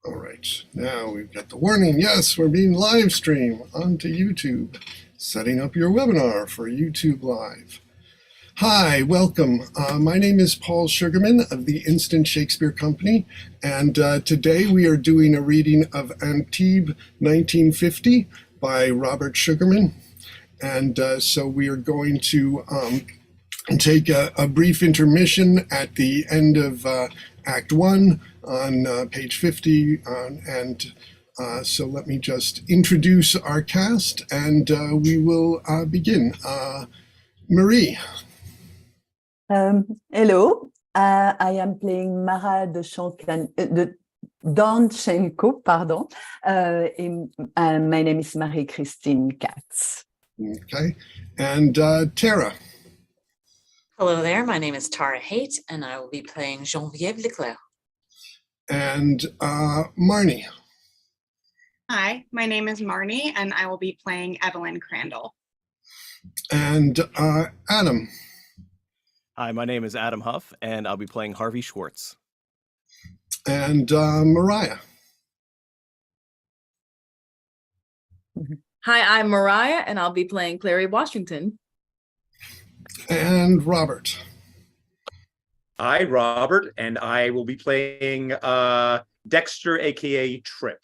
All right, now we've got the warning. Yes, we're being live streamed onto YouTube. Setting up your webinar for YouTube Live. Hi, welcome. My name is Paul Sugarman of the Instant Shakespeare Company, and today we are doing a reading of Antibes 1950 by Robert Sugarman. And so we are going to take a brief intermission at the end of Act 1 on page 50. So let me just introduce our cast and we will begin. Marie. Hello, I am playing Mara de Danchenko, pardon. My name is Marie-Christine Katz. Okay, and Tara. Hello there, my name is Tara Haight, and I will be playing Geneviève Leclerc. And Marnie. Hi, my name is Marnie, and I will be playing Evelyn Crandall. And Adam. Hi, my name is Adam Huff, and I'll be playing Harvey Schwartz. And Mariah. Hi, I'm Mariah, and I'll be playing Clary Washington. And Robert. Hi, Robert, and I will be playing Dexter, aka Trip.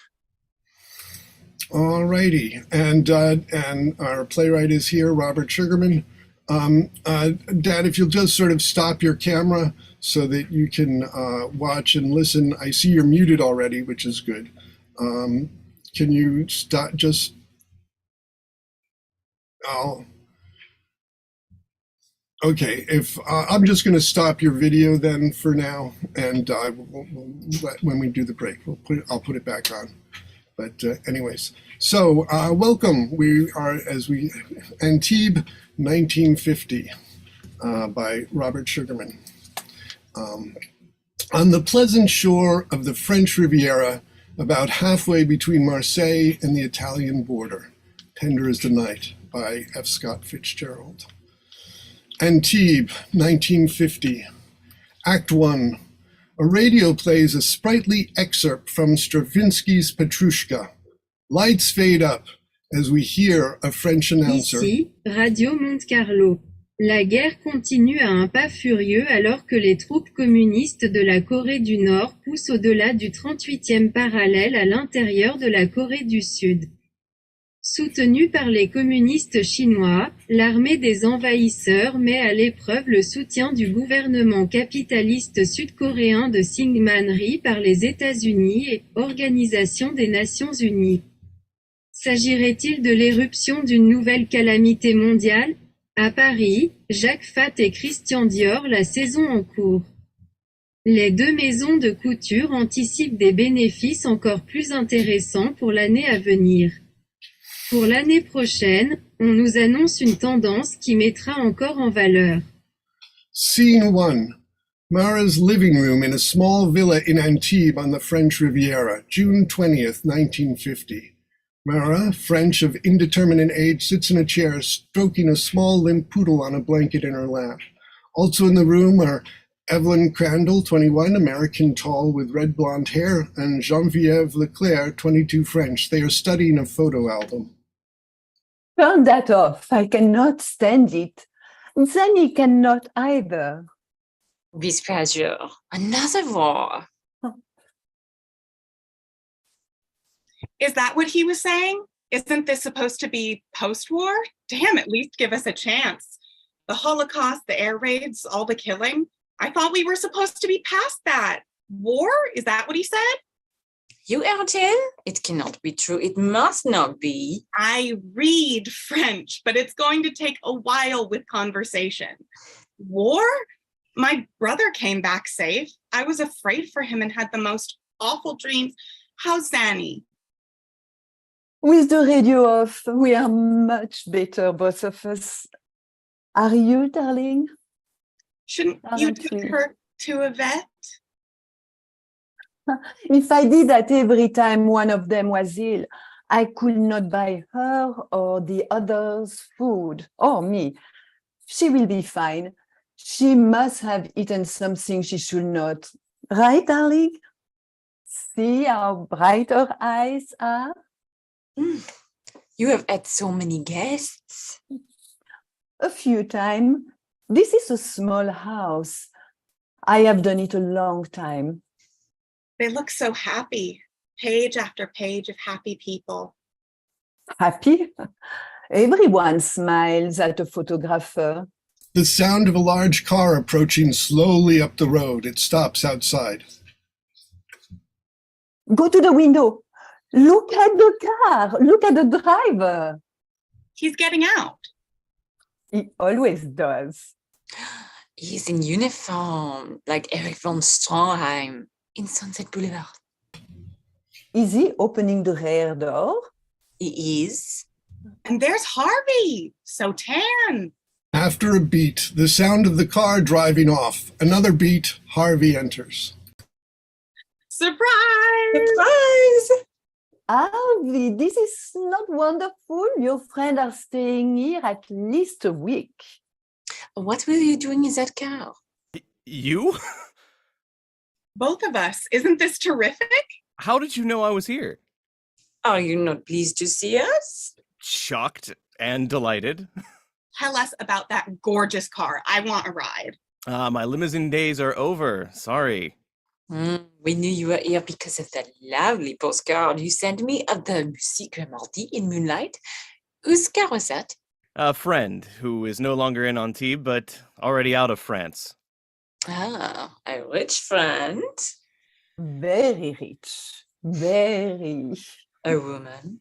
All righty, and our playwright is here, Robert Sugarman. Dad, if you'll just sort of stop your camera so that you can watch and listen. I see you're muted already, which is good. Can you stop just... Oh. Okay, if I'm just going to stop your video then for now, and when we do the break, I'll put it back on. But anyways, so welcome. We are Antibes 1950 by Robert Sugarman. On the pleasant shore of the French Riviera, about halfway between Marseille and the Italian border, Tender is the Night by F. Scott Fitzgerald. Antibes 1950, Act 1. A radio plays a sprightly excerpt from Stravinsky's Petrushka. Lights fade up as we hear a French announcer. Ici, Radio Monte Carlo. La guerre continue à un pas furieux alors que les troupes communistes de la Corée du Nord poussent au-delà du 38e parallèle à l'intérieur de la Corée du Sud. Soutenue par les communistes chinois, l'armée des envahisseurs met à l'épreuve le soutien du gouvernement capitaliste sud-coréen de Syngman Rhee par les États-Unis et Organisation des Nations Unies. S'agirait-il de l'éruption d'une nouvelle calamité mondiale? À Paris, Jacques Fatt et Christian Dior la saison en cours. Les deux maisons de couture anticipent des bénéfices encore plus intéressants pour l'année à venir. Pour l'année prochaine, on nous annonce une tendance qui mettra encore en valeur. Scene 1. Mara's living room in a small villa in Antibes on the French Riviera, June 20th, 1950. Mara, French of indeterminate age, sits in a chair, stroking a small limp poodle on a blanket in her lap. Also in the room are Evelyn Crandall, 21, American, tall, with red blonde hair, and Geneviève Leclerc, 22, French. They are studying a photo album. Turn that off. I cannot stand it. Zanny cannot either. Vespasian, another war. Is that what he was saying? Isn't this supposed to be post-war? Damn, at least give us a chance. The Holocaust, the air raids, all the killing. I thought we were supposed to be past that. War? Is that what he said? You Ertel? It cannot be true. It must not be. I read French, but it's going to take a while with conversation. War? My brother came back safe. I was afraid for him and had the most awful dreams. How's Zanny? With the radio off, we are much better, both of us. Are you, darling? Shouldn't you take her to a vet? If I did that every time one of them was ill, I could not buy her or the others food, or me. She will be fine. She must have eaten something she should not. Right, darling? See how bright her eyes are? Mm, You have had so many guests. A few times. This is a small house. I have done it a long time. They look so happy. Page after page of happy people. Happy? Everyone smiles at a photographer. The sound of a large car approaching slowly up the road. It stops outside. Go to the window. Look at the car. Look at the driver. He's getting out. He always does. He's in uniform, like Eric von Stroheim in Sunset Boulevard. Is he opening the rear door? He is. And there's Harvey, so tan. After a beat, the sound of the car driving off. Another beat, Harvey enters. Surprise! Surprise! Harvey, this is not wonderful. Your friends are staying here at least a week. What were you doing in that car? You? Both of us. Isn't this terrific? How did you know I was here? Are you not pleased to see us? Shocked and delighted. Tell us about that gorgeous car. I want a ride. My limousine days are over. Sorry. We knew you were here because of that lovely postcard you sent me of the Secret Mardi in moonlight. Whose car was that? A friend who is no longer in Antibes, but already out of France. Ah, a rich friend. Very rich. Very. A woman.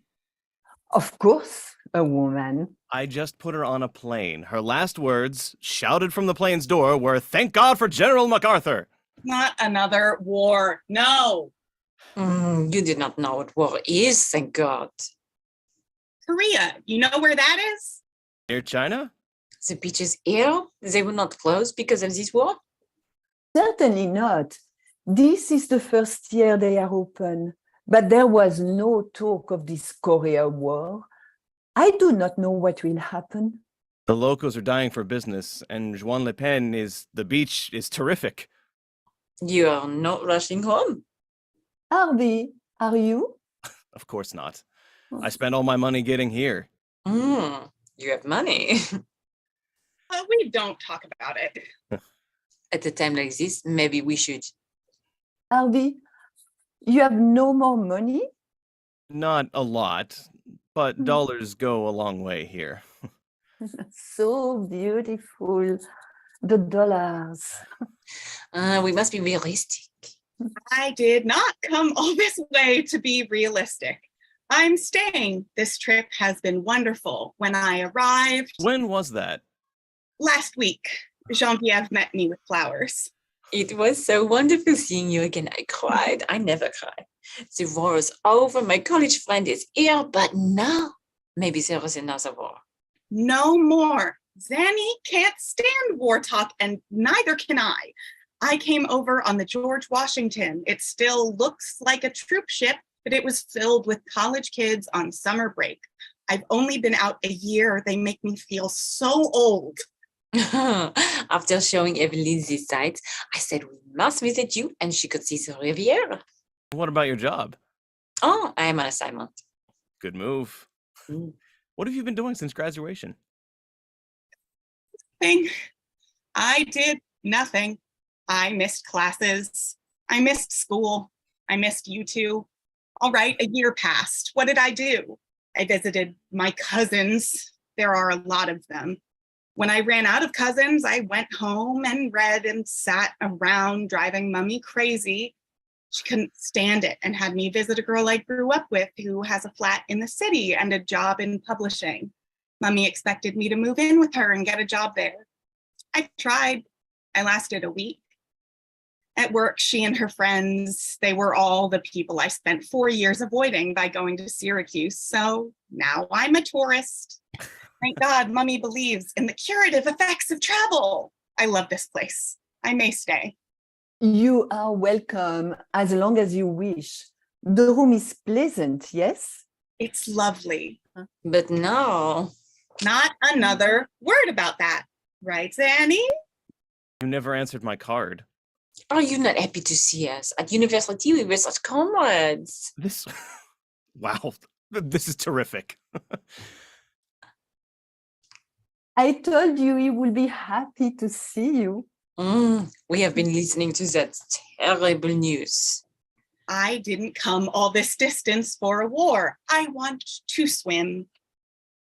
Of course, a woman. I just put her on a plane. Her last words, shouted from the plane's door, were, "Thank God for General MacArthur." Not another war. No. You did not know what war is, thank God. Korea, you know where that is? Near China? The beaches here, they will not close because of this war? Certainly not. This is the first year they are open, but there was no talk of this Korea war. I do not know what will happen. The locals are dying for business, and Juan Le Pen the beach is terrific. You are not rushing home. Harvey, are you? Of course not. I spent all my money getting here. You have money. We don't talk about it. At a time like this, maybe we should. Harvey, you have no more money? Not a lot, but dollars go a long way here. So beautiful. The dollars. We must be realistic. I did not come all this way to be realistic. I'm staying. This trip has been wonderful. When I arrived When was that? last week, Geneviève met me with flowers. It was so wonderful seeing you again. I cried. I never cry. The war is over. My college friend is here, but now maybe there was another war. No more. Zanny can't stand war talk, and neither can I. I came over on the George Washington. It still looks like a troop ship, but it was filled with college kids on summer break. I've only been out a year. They make me feel so old. After showing Evelyn these sites, I said we must visit you and she could see the Riviera. What about your job? Oh, I am on assignment. Good move. What have you been doing since graduation? I did nothing. I missed classes. I missed school. I missed you two. All right, a year passed. What did I do? I visited my cousins. There are a lot of them. When I ran out of cousins, I went home and read and sat around driving Mummy crazy. She couldn't stand it and had me visit a girl I grew up with who has a flat in the city and a job in publishing. Mummy expected me to move in with her and get a job there. I tried. I lasted a week. At work, she and her friends, they were all the people I spent 4 years avoiding by going to Syracuse. So now I'm a tourist. Thank God Mummy believes in the curative effects of travel. I love this place. I may stay. You are welcome as long as you wish. The room is pleasant, yes? It's lovely. But no. Not another word about that. Right, Zanny? You never answered my card. Are you not happy to see us? At university, we were such comrades. This, wow, this is terrific. I told you he will be happy to see you. We have been listening to that terrible news. I didn't come all this distance for a war. I want to swim.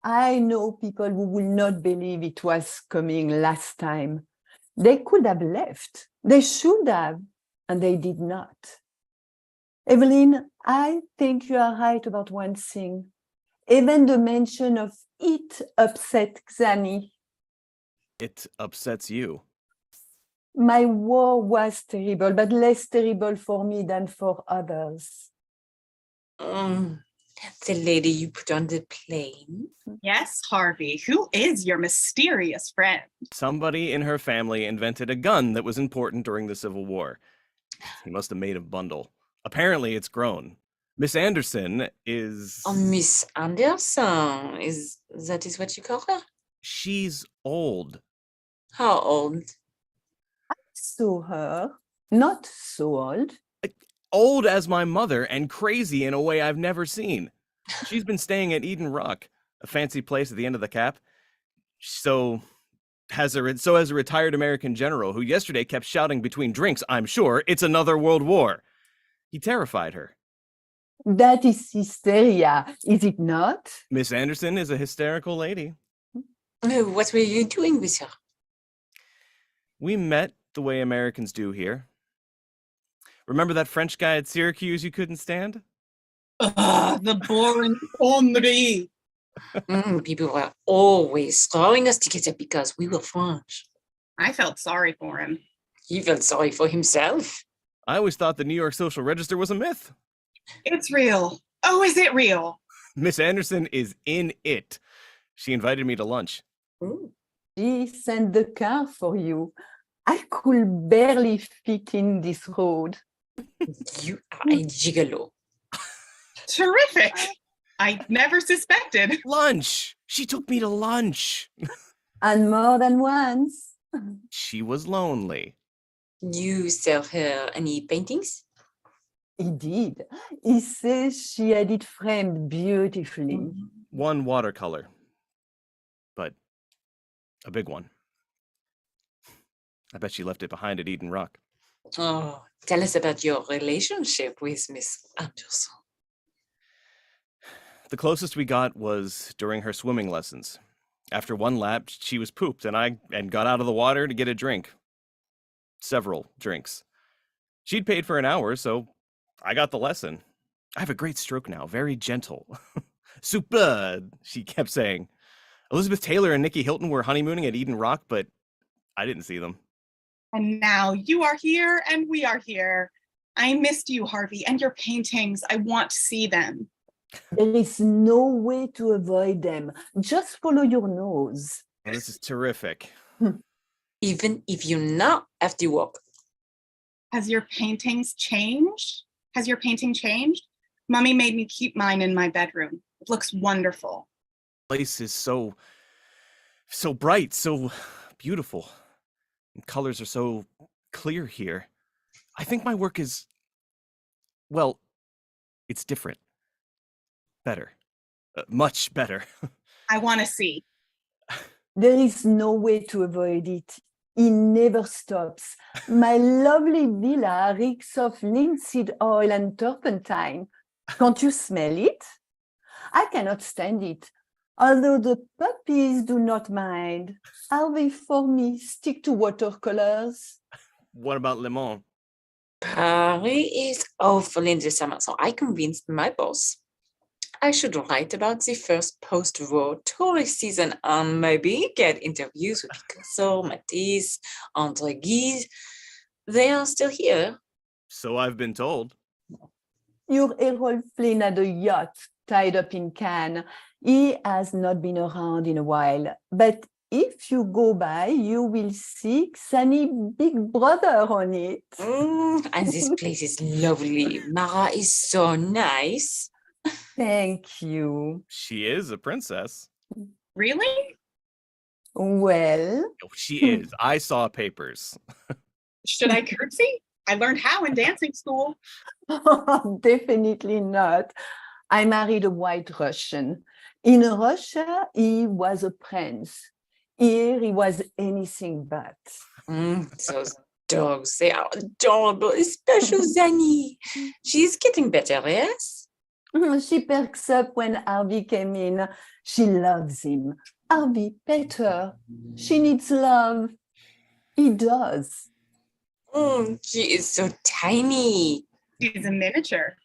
I know people who will not believe it was coming last time. They could have left. They should have, and they did not. Evelyn, I think you are right about one thing. Even the mention of it upset Xani. It upsets you. My war was terrible, but less terrible for me than for others. The lady you put on the plane? Yes, Harvey, who is your mysterious friend? Somebody in her family invented a gun that was important during the Civil War. He must have made a bundle. Apparently, it's grown. Miss Anderson is... Miss Anderson. That is what you call her? She's old. How old? Saw her, not so old. Old as my mother and crazy in a way I've never seen. She's been staying at Eden Rock, a fancy place at the end of the Cap. So has a retired American general who yesterday kept shouting between drinks, I'm sure, it's another world war. He terrified her. That is hysteria, is it not? Miss Anderson is a hysterical lady. What were you doing with her? We met the way Americans do here. Remember that French guy at Syracuse you couldn't stand? The boring comedy. People were always throwing us together because we were French. I felt sorry for him. He felt sorry for himself. I always thought the New York Social Register was a myth. It's real. Oh, is it real? Miss Anderson is in it. She invited me to lunch. She sent the car for you. I could barely fit in this road. You are a gigolo. Terrific. I never suspected. Lunch! She took me to lunch. And more than once. She was lonely. You sell her any paintings? He did. He says she had it framed beautifully. One watercolor, but a big one. I bet she left it behind at Eden Rock. Oh, tell us about your relationship with Miss Anderson. The closest we got was during her swimming lessons. After one lap, she was pooped, and I got out of the water to get a drink. Several drinks. She'd paid for an hour, so I got the lesson. I have a great stroke now, very gentle. Super, she kept saying. Elizabeth Taylor and Nikki Hilton were honeymooning at Eden Rock, but I didn't see them. And now you are here and we are here. I missed you, Harvey, and your paintings. I want to see them. There is no way to avoid them. Just follow your nose. Well, this is terrific. Even if you not have to walk. Has your paintings changed? Has your painting changed? Mommy made me keep mine in my bedroom. It looks wonderful. The place is so bright, so beautiful. And colors are so clear here. I think my work is, well, it's different. Better. Much better. I want to see. There is no way to avoid it. He never stops. My lovely villa reeks of linseed oil and turpentine. Can't you smell it? I cannot stand it. Although the puppies do not mind. Harvey, for me, stick to watercolors. What about Le Mans? Paris is awful in the summer, so I convinced my boss I should write about the first post-war tourist season and maybe get interviews with Picasso, Matisse, André Gide. They are still here. So I've been told. Your Errol Flynn had a yacht tied up in Cannes. He has not been around in a while, but if you go by, you will see Sunny Big Brother on it. And this place is lovely. Mara is so nice. Thank you. She is a princess. Really? Well, Oh, she is. I saw papers. Should I curtsy? I learned how in dancing school. Definitely not. I married a white Russian. In Russia, he was a prince. Here, he was anything but. Those dogs, they are adorable, especially Zanny. She's getting better, yes? She perks up when Harvey came in. She loves him. Harvey, pet her. She needs love. He does. She is so tiny. She's a miniature.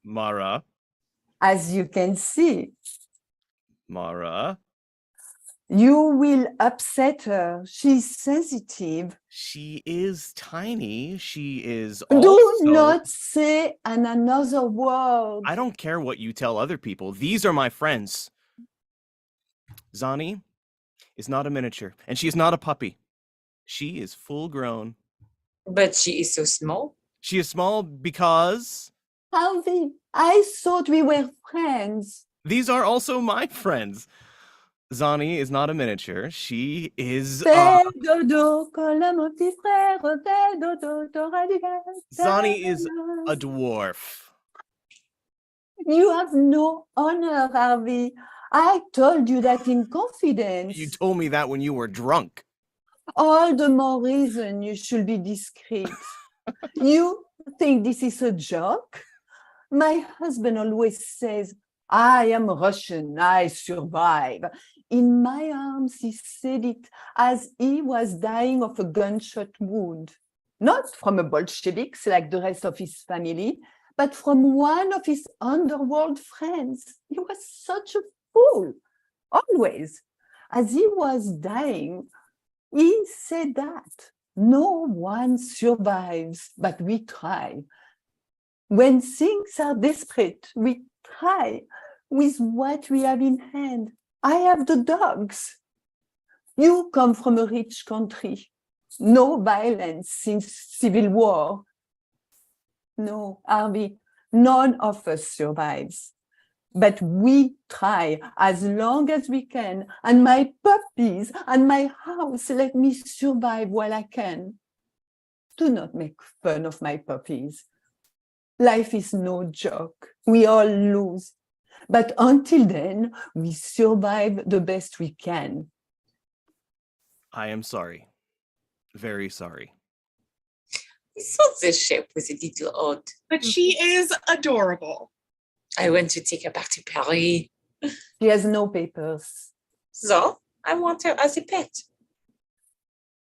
Mara, As you can see, Mara, you will upset her. She's sensitive. she is tiny. She is Do also... not say another word. I don't care what you tell other people. These are my friends. Zani is not a miniature, and she is not a puppy. She is full grown. But she is so small. She is small because Harvey, I thought we were friends. these are also my friends. Zani is not a miniature. She is... Fais dodo comme mon petit frère, fais dodo, t'auras du gaz. Zani is a dwarf. You have no honor, Harvey. I told you that in confidence. You told me that when you were drunk. All the more reason you should be discreet. You think this is a joke? My husband always says, I am Russian, I survive. In my arms, he said it as he was dying of a gunshot wound. Not from a Bolsheviks like the rest of his family, but from one of his underworld friends. He was such a fool, always. As he was dying, he said that no one survives, but we try. When things are desperate, we try with what we have in hand. I have the dogs. You come from a rich country. No violence since Civil War. No, Harvey, none of us survives. But we try as long as we can, and my puppies and my house let me survive while I can. Do not make fun of my puppies. Life is no joke. We all lose. But until then, we survive the best we can. I am sorry. Very sorry. I thought the shape was a little odd. But she is adorable. I want to take her back to Paris. She has no papers. So I want her as a pet.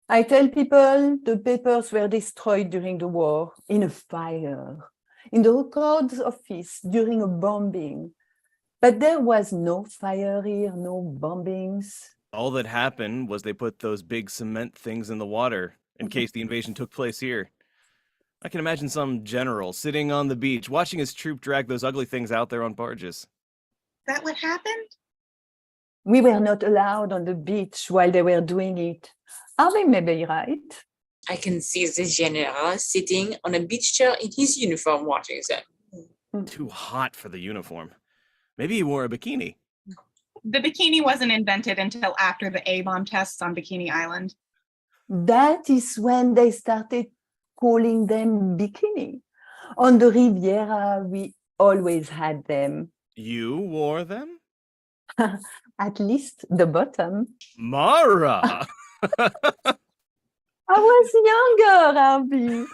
I tell people the papers were destroyed during the war in a fire, in the records office during a bombing. But there was no fire here, no bombings. All that happened was they put those big cement things in the water in case the invasion took place here. I can imagine some general sitting on the beach watching his troop drag those ugly things out there on barges. Is that what happened? We were not allowed on the beach while they were doing it. Are they maybe right? I can see the general sitting on a beach chair in his uniform watching them. Too hot for the uniform. Maybe he wore a bikini. The bikini wasn't invented until after the A-bomb tests on Bikini Island. That is when they started calling them bikini. On the Riviera, we always had them. You wore them? At least the bottom. Mara! I was younger, Harvey.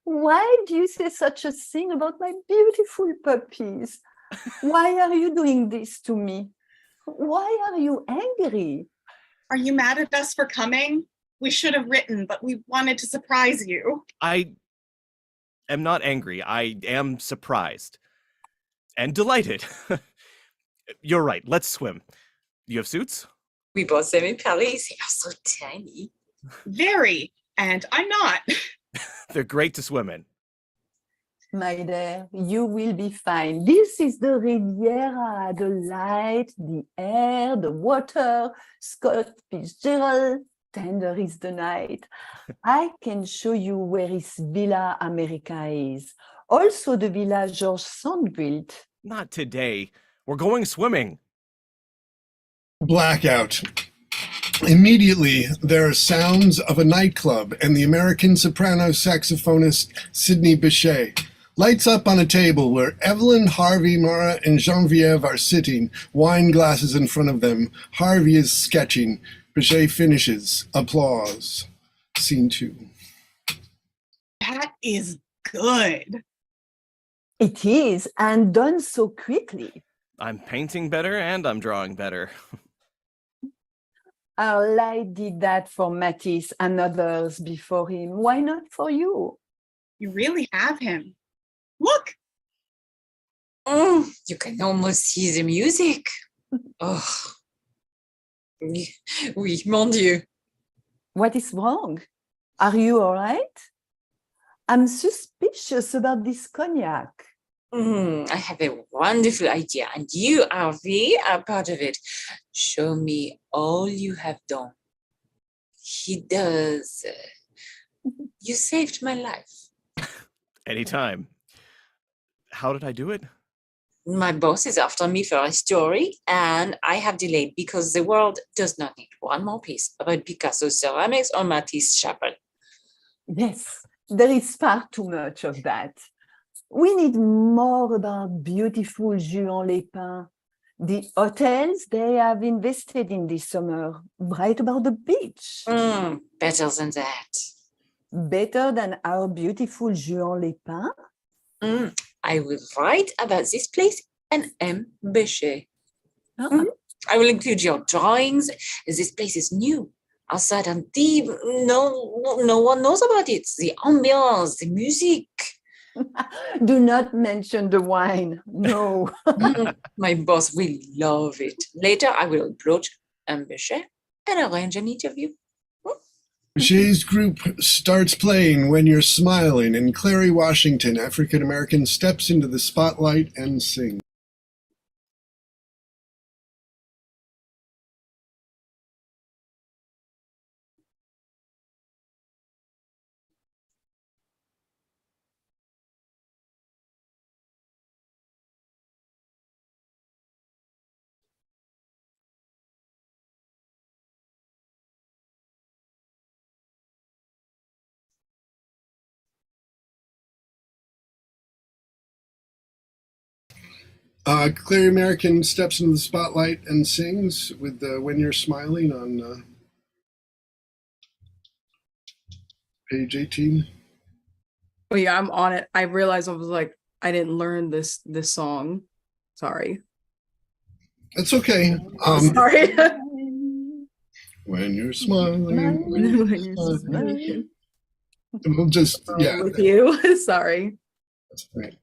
Why do you say such a thing about my beautiful puppies? Why are you doing this to me? Why are you angry? Are you mad at us for coming? We should have written, but we wanted to surprise you. I am not angry. I am surprised. And delighted. You're right. Let's swim. You have suits? We bought them in Paris. They are so tiny. Very. And I'm not. They're great to swim in. My dear, you will be fine. This is the Riviera, the light, the air, the water. Scott Fitzgerald, tender is the night. I can show you where his Villa America is. Also the Villa George Sand built. Not today. We're going swimming. Blackout. Immediately, there are sounds of a nightclub, and the American soprano saxophonist Sidney Bechet lights up on a table where Evelyn, Harvey, Mara, and Genevieve are sitting, wine glasses in front of them. Harvey is sketching. Bechet finishes. Applause. Scene 2. That is good. It is, and done so quickly. I'm painting better and I'm drawing better. Our light did that for Matisse and others before him. Why not for you? You really have him. Look, You can almost see the music. Oh, oui, mon Dieu. What is wrong? Are you all right? I'm suspicious about this cognac. I have a wonderful idea, and you, Harvey, are part of it. Show me all you have done. He does. You saved my life. Anytime. How did I do it? My boss is after me for a story, and I have delayed because the world does not need one more piece about Picasso's ceramics or Matisse's chapel. Yes, there is far too much of that. We need more about beautiful Juan-les-Pins. The hotels they have invested in this summer, right about the beach. Better than that. Better than our beautiful Juan-les-Pins. I will write about this place and M. Bechet. Ah. I will include your drawings. This place is new. Outside Antibes, no one knows about it. The ambiance, the music. Do not mention the wine. No. My boss will love it. Later, I will approach M. Bechet and arrange an interview. Bechet's group starts playing When You're Smiling, and Clary Washington, African-American, steps into the spotlight and sings. Clary American steps into the spotlight and sings with When You're Smiling on page 18. Oh yeah, I'm on it. I realized I was like, I didn't learn this song. Sorry. That's okay. Sorry. When you're smiling, When you're smiling. we'll just, yeah. With you. Sorry. That's right.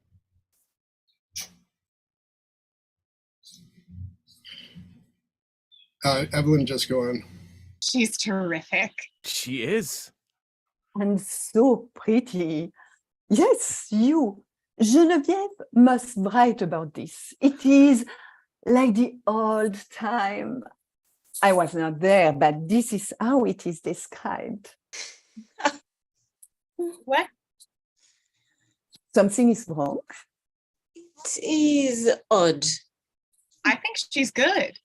Evelyn, just go on. she's terrific. She is. And so pretty. Yes, you. Genevieve must write about this. It is like the old time. I was not there, but this is how it is described. What? Something is wrong. It is odd. I think she's good.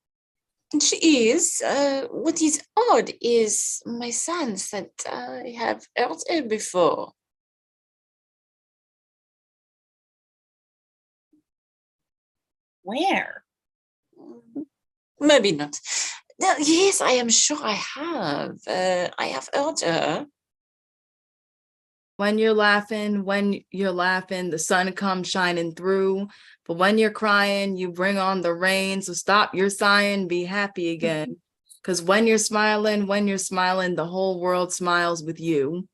She is. What is odd is my sense that I have heard her before. Where? Maybe not. No, yes, I am sure I have. I have heard her. When you're laughing, the sun comes shining through. But when you're crying, you bring on the rain. So stop your sighing, be happy again. Because when you're smiling, the whole world smiles with you.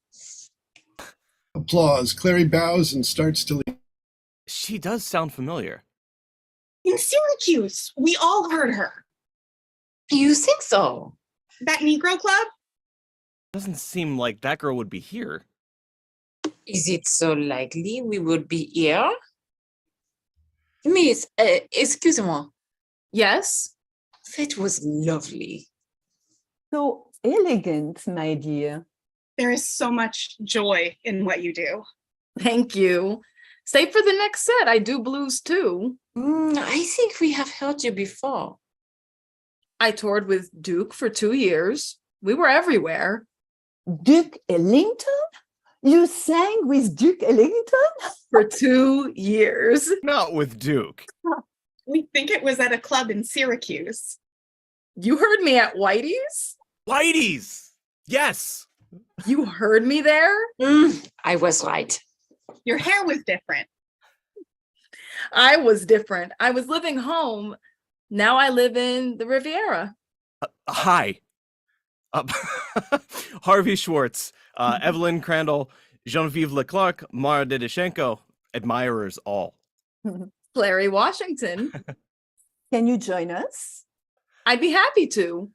Applause. Clary bows and starts to leave. She does sound familiar. In Syracuse, we all heard her. You think so? That Negro club? Doesn't seem like that girl would be here. Is it so likely we would be here? Miss, excuse-moi. Yes? That was lovely. So elegant, my dear. There is so much joy in what you do. Thank you. Stay for the next set. I do blues too. I think we have heard you before. I toured with Duke for 2 years. We were everywhere. Duke Ellington? You sang with Duke Ellington? For 2 years. Not with Duke. We think it was at a club in Syracuse. You heard me at Whitey's? Whitey's! Yes! You heard me there? I was right. Your hair was different. I was different. I was living home. Now I live in the Riviera. Hi. Harvey Schwartz, Evelyn Crandall, Genevieve Leclerc, Mara Didashenko, admirers all. Clary Washington. Can you join us? I'd be happy to.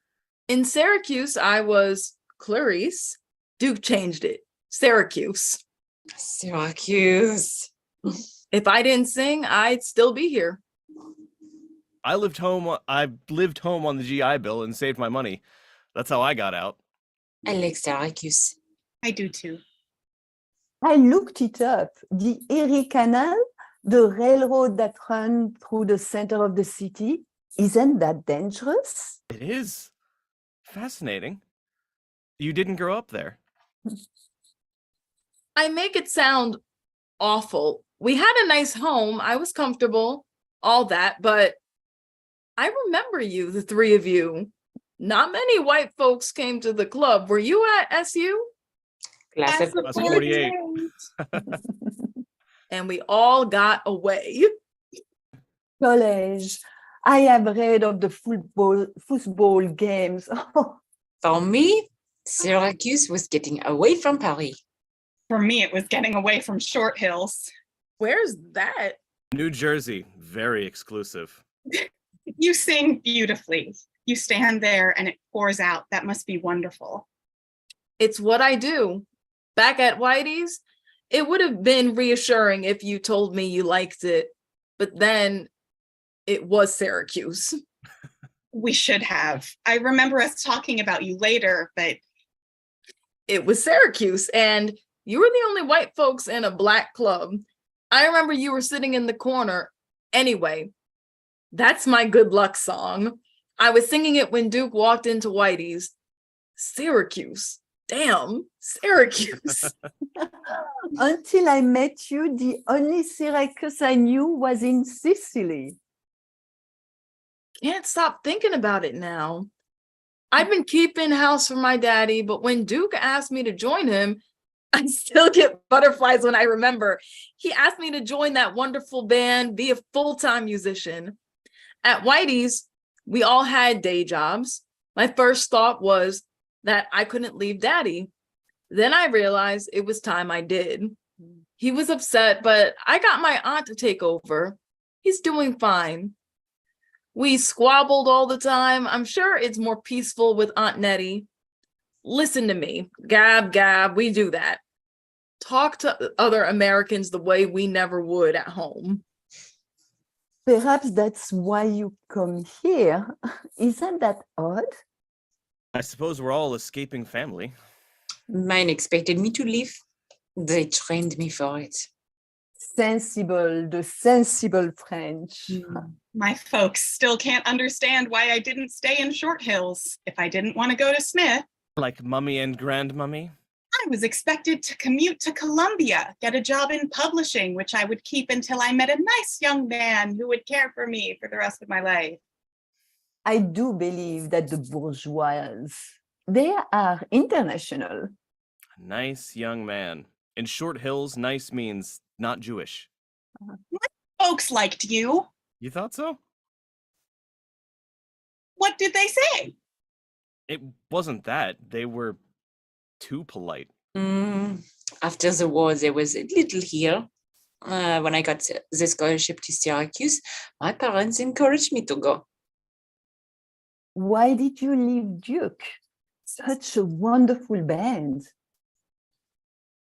In Syracuse, I was Clarice. Duke changed it. Syracuse. Syracuse. If I didn't sing, I'd still be here. I lived home on the GI Bill and saved my money. That's how I got out. I like Syracuse. I do too. I looked it up. The Erie Canal, the railroad that runs through the center of the city, isn't that dangerous? It is. Fascinating. You didn't grow up there. I make it sound awful. We had a nice home. I was comfortable, all that, but I remember you, the three of you. Not many white folks came to the club. Were you at SU? Class of Class of 48. And we all got away. College. I have read of the football games. For me, Syracuse was getting away from Paris. For me, it was getting away from Short Hills. Where's that? New Jersey, very exclusive. You sing beautifully. You stand there and it pours out. That must be wonderful. It's what I do. Back at Whitey's, it would have been reassuring if you told me you liked it, but then it was Syracuse. We should have. I remember us talking about you later, but It was Syracuse, and you were the only white folks in a black club. I remember you were sitting in the corner. Anyway, that's my good luck song. I was singing it when Duke walked into Whitey's. Syracuse. Damn, Syracuse. Until I met you, the only Syracuse I knew was in Sicily. Can't stop thinking about it now. I've been keeping house for my daddy, but when Duke asked me to join him, I still get butterflies when I remember. He asked me to join that wonderful band, be a full-time musician. At Whitey's, we all had day jobs. My first thought was that I couldn't leave daddy. Then I realized it was time I did. He was upset, but I got my aunt to take over. He's doing fine. We squabbled all the time. I'm sure it's more peaceful with Aunt Nettie. Listen to me. Gab, gab, we do that. Talk to other Americans the way we never would at home. Perhaps that's why you come here. Isn't that odd? I suppose we're all escaping family. Mine expected me to leave. They trained me for it. Sensible, the sensible French. my folks still can't understand why I didn't stay in Short Hills if I didn't want to go to Smith. Like Mummy and Grandmummy? I was expected to commute to Columbia, get a job in publishing, which I would keep until I met a nice young man who would care for me for the rest of my life. I do believe that the bourgeois, they are international. A nice young man. In Short Hills, nice means not Jewish. Folks liked you. You thought so? What did they say? It wasn't that. They were too polite. After the war, there was a little here. When I got the scholarship to Syracuse, my parents encouraged me to go. Why did you leave Duke? Such a wonderful band.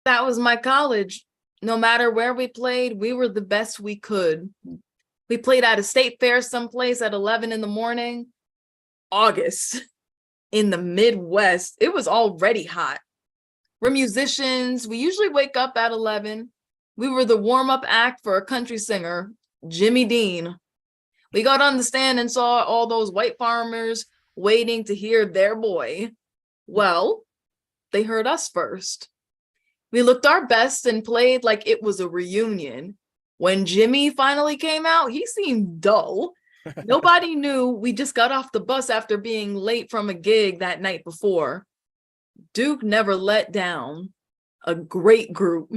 That was my college. No matter where we played, we were the best we could. We played at a state fair someplace at 11 in the morning. August. In the Midwest, it was already hot. We're musicians. We usually wake up at 11. We were the warm-up act for a country singer, Jimmy Dean. We got on the stand and saw all those white farmers waiting to hear their boy. Well, they heard us first. We looked our best and played like it was a reunion. When Jimmy finally came out, he seemed dull. Nobody knew we just got off the bus after being late from a gig that night before. Duke never let down. A great group.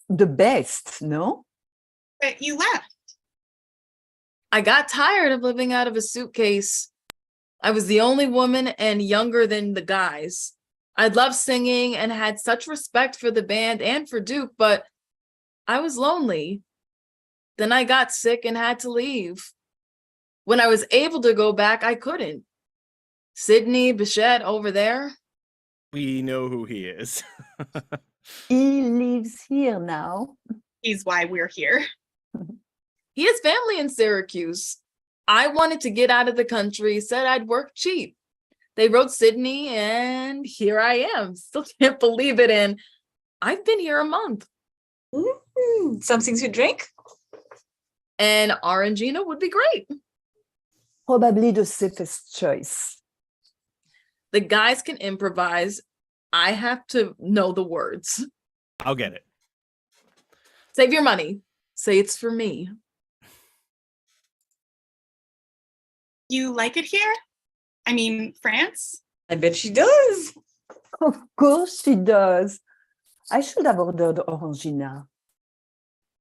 The best, no? But you left. I got tired of living out of a suitcase. I was the only woman and younger than the guys. I loved singing and had such respect for the band and for Duke, but I was lonely. Then I got sick and had to leave. When I was able to go back, I couldn't. Sydney Bichette over there. We know who he is. He lives here now. He's why we're here. He has family in Syracuse. I wanted to get out of the country, said I'd work cheap. They wrote Sydney, and here I am. Still can't believe it, and I've been here a month. Something to drink? And Orangina would be great. Probably the safest choice. The guys can improvise. I have to know the words. I'll get it. Save your money. Say it's for me. You like it here? I mean, France? I bet she does. Of course she does. I should have ordered Orangina.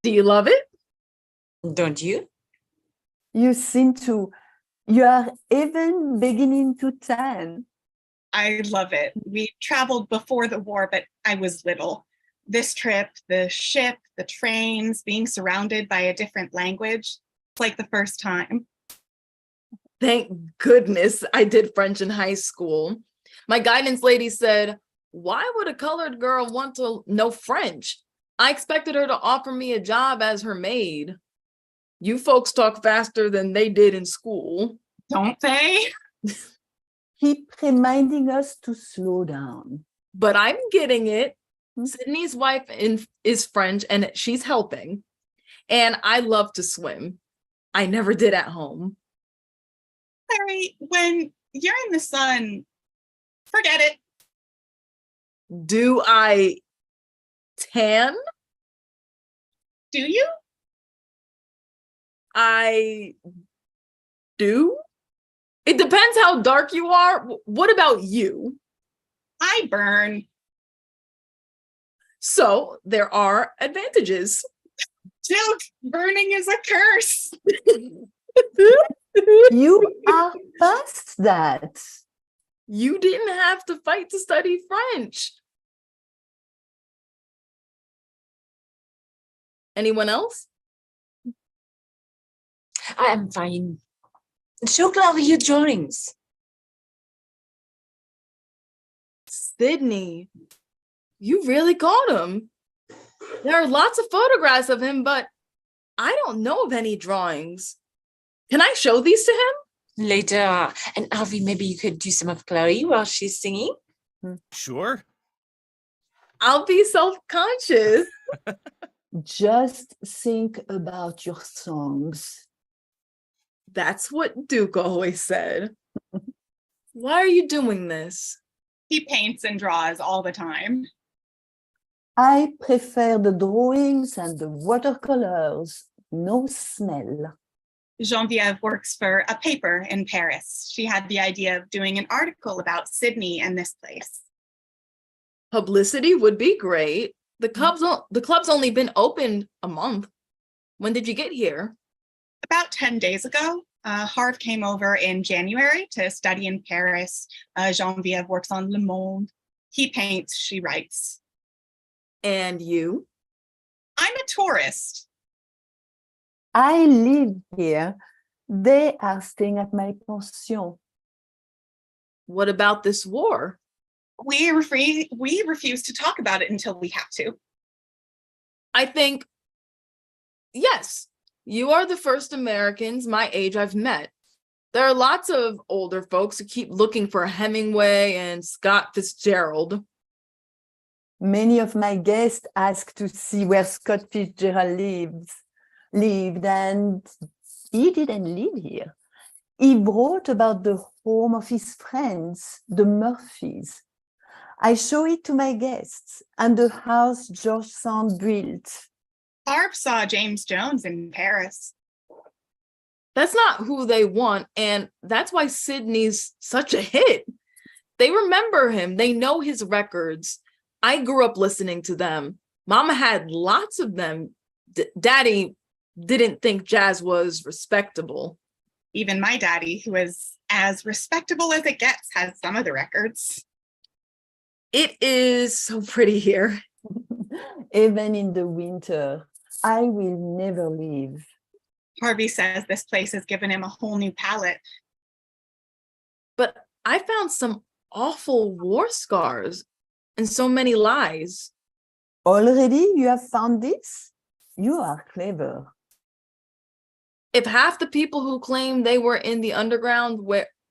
Do you love it? Don't you? You seem to. You are even beginning to tan. I love it. We traveled before the war, but I was little. This trip, the ship, the trains, being surrounded by a different language, it's like the first time. Thank goodness I did French in high school. My guidance lady said, why would a colored girl want to know French? I expected her to offer me a job as her maid. You folks talk faster than they did in school. Don't they? Keep reminding us to slow down. But I'm getting it. Sydney's wife is French and she's helping. And I love to swim. I never did at home. Larry, when you're in the sun, forget it. Do I tan? Do you? I do. It depends how dark you are. What about you? I burn. So there are advantages. Duke, burning is a curse. You are past that. You didn't have to fight to study French. Anyone else? I am fine. So glad your drawings. Sydney, you really caught him. There are lots of photographs of him, but I don't know of any drawings. Can I show these to him? Later. And Harvey, maybe you could do some of Clary while she's singing. Sure. I'll be self-conscious. Just think about your songs. That's what Duke always said. Why are you doing this? He paints and draws all the time. I prefer the drawings and the watercolors. No smell. Geneviève works for a paper in Paris. She had the idea of doing an article about Sydney and this place. Publicity would be great. The club's only been open a month. When did you get here? About 10 days ago, Harv came over in January to study in Paris. Geneviève works on Le Monde. He paints, she writes. And you? I'm a tourist. I live here. They are staying at my pension. What about this war? We refuse to talk about it until we have to. I think, yes, you are the first Americans my age I've met. There are lots of older folks who keep looking for Hemingway and Scott Fitzgerald. Many of my guests ask to see where Scott Fitzgerald lived, and he didn't live here. He wrote about the home of his friends, the Murphys. I show it to my guests and the house George Sand built. Barb saw James Jones in Paris. That's not who they want, and that's why Sydney's such a hit. They remember him. They know his records. I grew up listening to them. Mama had lots of them. Daddy didn't think jazz was respectable. Even my daddy, who is as respectable as it gets, has some of the records. It is so pretty here. Even in the winter, I will never leave. Harvey says this place has given him a whole new palette. But I found some awful war scars and so many lies. Already you have found this? You are clever. If half the people who claim they were in the underground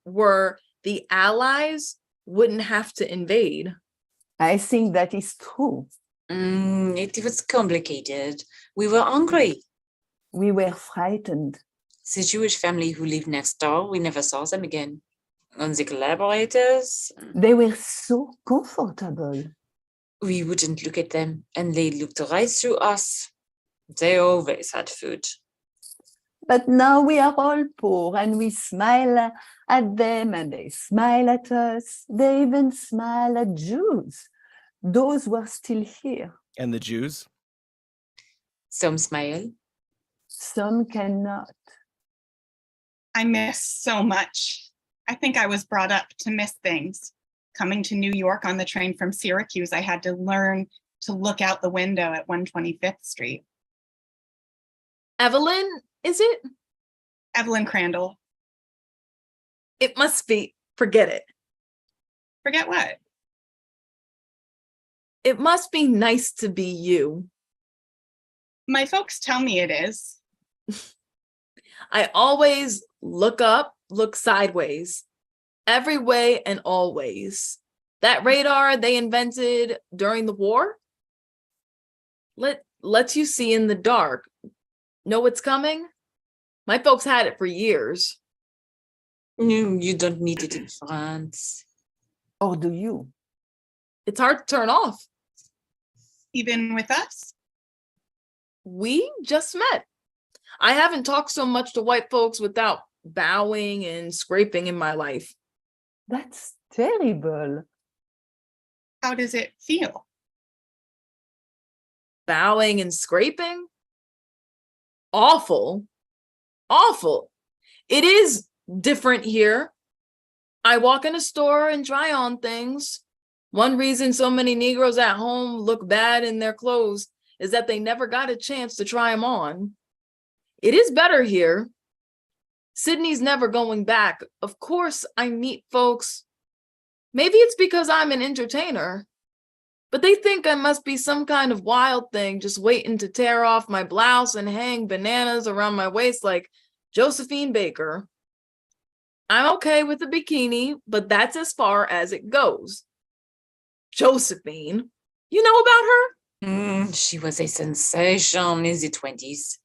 were the Allies, wouldn't have to invade. I think that is true. It was complicated. We were hungry. We were frightened. The Jewish family who lived next door, we never saw them again. And the collaborators, They were so comfortable. we wouldn't look at them, and they looked right through us. They always had food. But now we are all poor and we smile at them and they smile at us. They even smile at Jews. Those were still here. And the Jews? Some smile. Some cannot. I miss so much. I think I was brought up to miss things. Coming to New York on the train from Syracuse, I had to learn to look out the window at 125th Street. Evelyn, is it? Evelyn Crandall. It must be. Forget it. Forget what? It must be nice to be you. My folks tell me it is. I always look up, look sideways, every way and always. That radar they invented during the war lets you see in the dark. Know what's coming? My folks had it for years. You don't need it in France. Or do you? It's hard to turn off. Even with us? We just met. I haven't talked so much to white folks without bowing and scraping in my life. That's terrible. How does it feel? Bowing and scraping? Awful. Awful. It is different here. I walk in a store and try on things. One reason so many Negroes at home look bad in their clothes is that they never got a chance to try them on. It is better here. Sydney's never going back. Of course, I meet folks. Maybe it's because I'm an entertainer, but they think I must be some kind of wild thing just waiting to tear off my blouse and hang bananas around my waist like Josephine Baker. I'm okay with a bikini, but that's as far as it goes. Josephine, you know about her? She was a sensation in the 20s.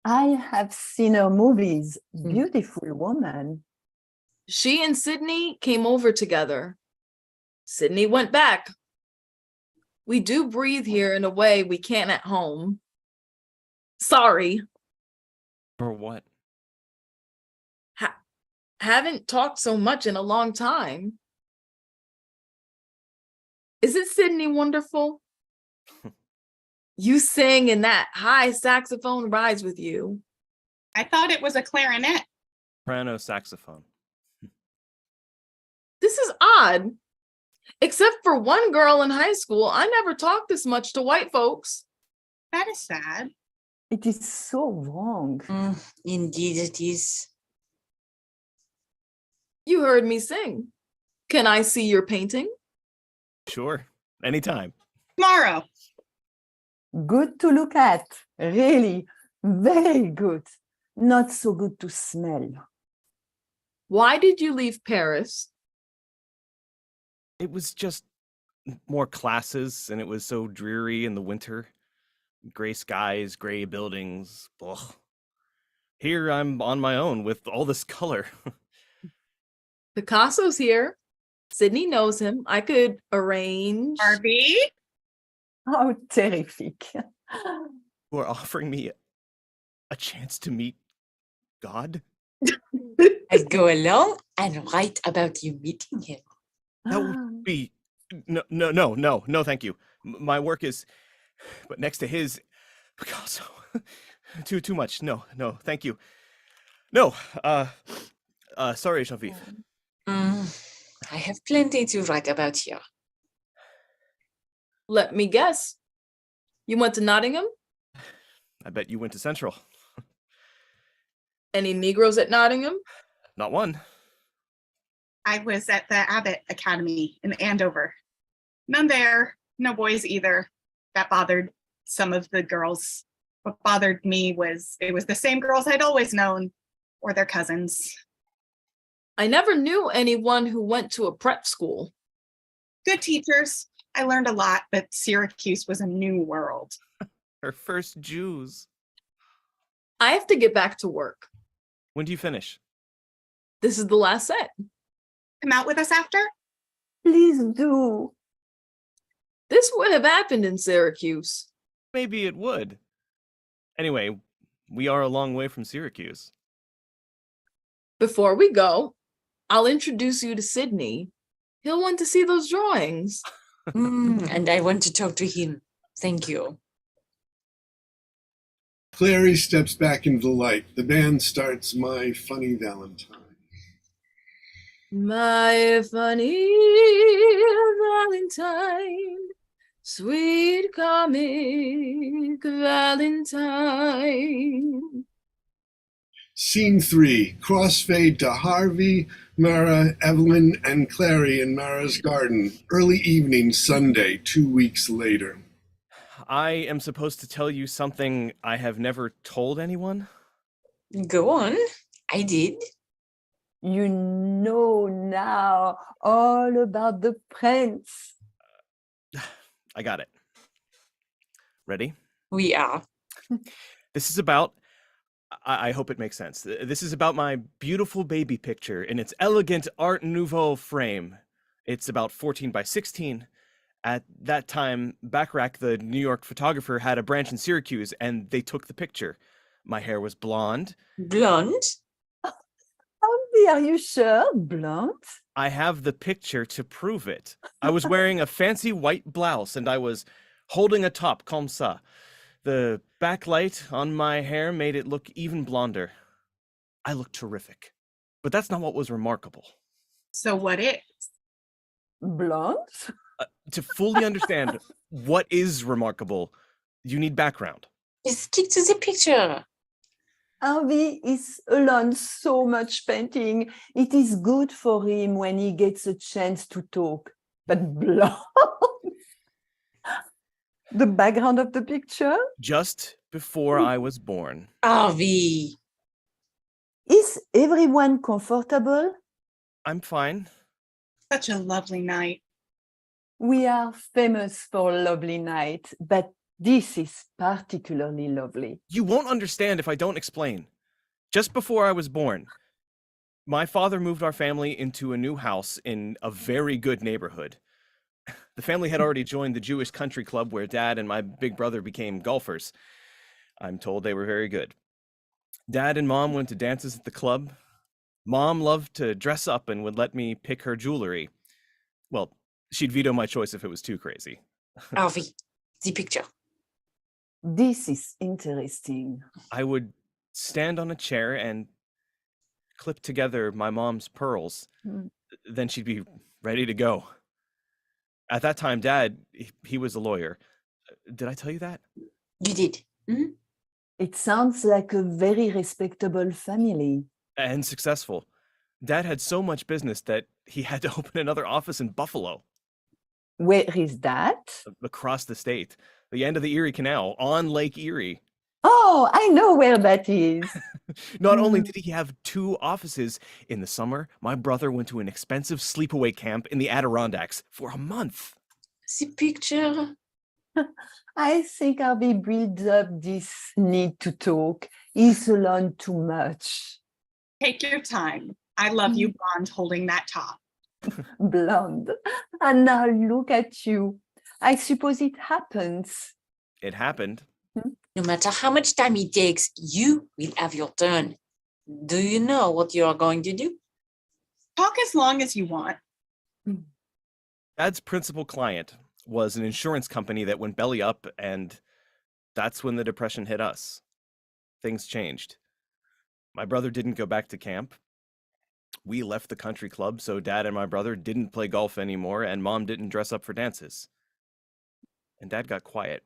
I have seen her movies. Beautiful woman. She and Sydney came over together. Sydney went back. We do breathe here in a way we can't at home. Sorry. Or what? Haven't talked so much in a long time. Isn't Sydney wonderful? You sing and that high saxophone rides with you. I thought it was a clarinet. Soprano saxophone. This is odd. Except for one girl in high school, I never talked this much to white folks. That is sad. It is so wrong. Indeed it is. You heard me sing. Can I see your painting? Sure. Anytime. Tomorrow. Good to look at. Really, very good. Not so good to smell. Why did you leave Paris? It was just more classes, and it was so dreary in the winter. Gray skies, gray buildings. Ugh. Here I'm on my own with all this color. Picasso's here. Sydney knows him. I could arrange. Harvey? How terrific. Who are offering me a chance to meet God? I'll go along and write about you meeting him. That would be no, thank you. My work is, but next to his, Picasso, too much. No, thank you. No, sorry, Genevieve. I have plenty to write about here. Let me guess. You went to Nottingham? I bet you went to Central. Any Negroes at Nottingham? Not one. I was at the Abbott Academy in Andover. None there, no boys either. That bothered some of the girls. What bothered me was it was the same girls I'd always known, or their cousins. I never knew anyone who went to a prep school. Good teachers. I learned a lot, but Syracuse was a new world. Her first Jews. I have to get back to work. When do you finish? This is the last set. Come out with us after? Please do. This would have happened in Syracuse. Maybe it would. Anyway, we are a long way from Syracuse. Before we go, I'll introduce you to Sydney. He'll want to see those drawings. And I want to talk to him. Thank you. Clary steps back into the light. The band starts My Funny Valentine. My funny Valentine, sweet comic Valentine. Scene 3, crossfade to Harvey, Mara, Evelyn, and Clary in Mara's garden. Early evening, Sunday, 2 weeks later. I am supposed to tell you something I have never told anyone? Go on. I did. You know now all about the prince. I got it. Ready? We are. This is about, I hope it makes sense. This is about my beautiful baby picture in its elegant Art Nouveau frame. It's about 14 by 16. At that time, Bacharach, the New York photographer, had a branch in Syracuse, and they took the picture. My hair was blonde. Blonde? Harvey, are you sure? Blonde? I have the picture to prove it. I was wearing a fancy white blouse, and I was holding a top comme ça. The backlight on my hair made it look even blonder. I looked terrific. But that's not what was remarkable. So what is? Blonde? To fully understand what is remarkable, you need background. Stick to the picture. Harvey is alone so much painting. It is good for him when he gets a chance to talk. But blonde? The background of the picture? Just before I was born. Harvey. Is everyone comfortable? I'm fine. Such a lovely night. We are famous for lovely night, but this is particularly lovely. You won't understand if I don't explain. Just before I was born, my father moved our family into a new house in a very good neighborhood. The family had already joined the Jewish country club where Dad and my big brother became golfers. I'm told they were very good. Dad and Mom went to dances at the club. Mom loved to dress up and would let me pick her jewelry. Well, she'd veto my choice if it was too crazy. Harvey, the picture. This is interesting. I would stand on a chair and clip together my mom's pearls. Then she'd be ready to go. At that time, Dad, he was a lawyer. Did I tell you that? You did. Mm-hmm. It sounds like a very respectable family. And successful. Dad had so much business that he had to open another office in Buffalo. Where is that? Across the state. The end of the Erie Canal, on Lake Erie. Oh, I know where that is. Not only did he have 2 offices, in the summer, my brother went to an expensive sleepaway camp in the Adirondacks for a month. The picture. I think Harvey built up this need to talk. He's learned too much. Take your time. I love you, blonde, holding that top. Blonde. And now look at you. I suppose it happens. It happened. No matter how much time it takes, you will have your turn. Do you know what you are going to do? Talk as long as you want. Dad's principal client was an insurance company that went belly up, and that's when the Depression hit us. Things changed. My brother didn't go back to camp. We left the country club, so Dad and my brother didn't play golf anymore, and Mom didn't dress up for dances. And Dad got quiet.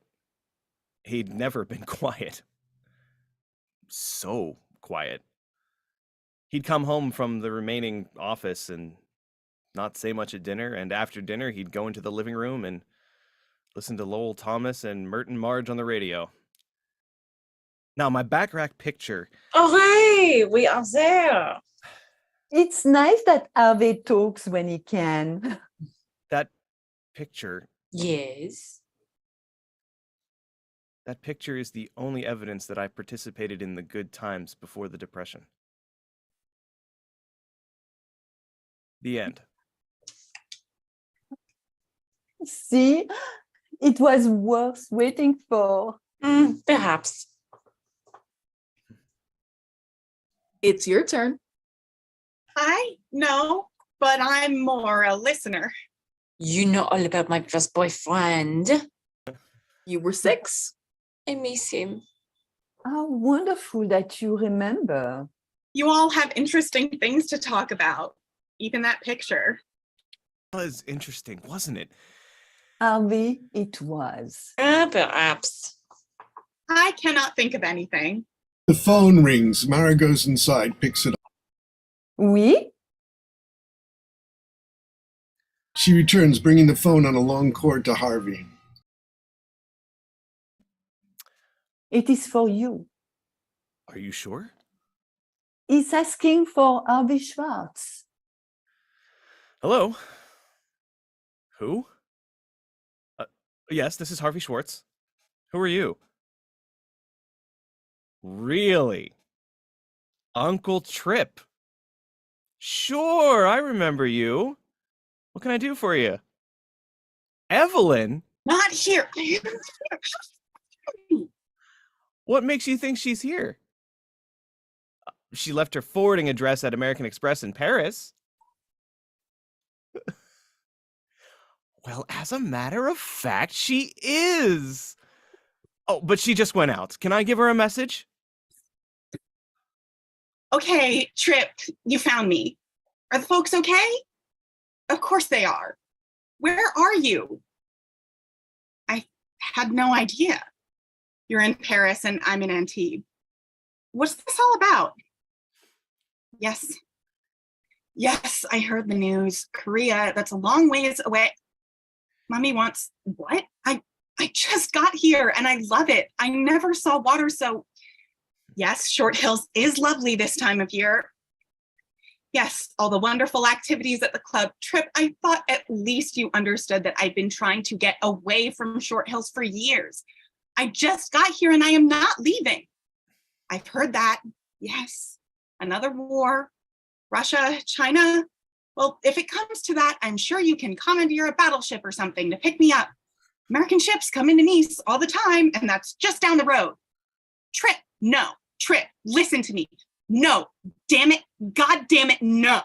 He'd never been quiet. So quiet. He'd come home from the remaining office and not say much at dinner, and after dinner he'd go into the living room and listen to Lowell Thomas and Merton Marge on the radio. Now, my backrack picture... Hooray! We are there! It's nice that Harvey talks when he can. That picture... Yes. That picture is the only evidence that I participated in the good times before the Depression. The end. See, it was worth waiting for. Perhaps. It's your turn. I know, but I'm more a listener. You know all about my first boyfriend. You were 6. I miss him. How wonderful that you remember. You all have interesting things to talk about. Even that picture. It was interesting, wasn't it? Harvey, it was. Perhaps. I cannot think of anything. The phone rings. Mara goes inside, picks it up. Oui? She returns, bringing the phone on a long cord to Harvey. It is for you. Are you sure? He's asking for Harvey Schwartz. Hello? Who? Yes, this is Harvey Schwartz. Who are you? Really? Uncle Trip? Sure, I remember you. What can I do for you? Evelyn? Not here. What makes you think she's here? She left her forwarding address at American Express in Paris. Well, as a matter of fact, she is. Oh, but she just went out. Can I give her a message? Okay, Trip, you found me. Are the folks okay? Of course they are. Where are you? I had no idea. You're in Paris and I'm in Antibes. What's this all about? Yes. Yes, I heard the news. Korea, that's a long ways away. Mommy wants what? I just got here and I love it. I never saw water so... Yes, Short Hills is lovely this time of year. Yes, all the wonderful activities at the club. Trip, I thought at least you understood that I've been trying to get away from Short Hills for years. I just got here and I am not leaving. I've heard that. Yes, another war. Russia, China. Well, if it comes to that, I'm sure you can commandeer a battleship or something to pick me up. American ships come into Nice all the time, and that's just down the road. Trip, no. Trip, listen to me. No, damn it, God damn it, no.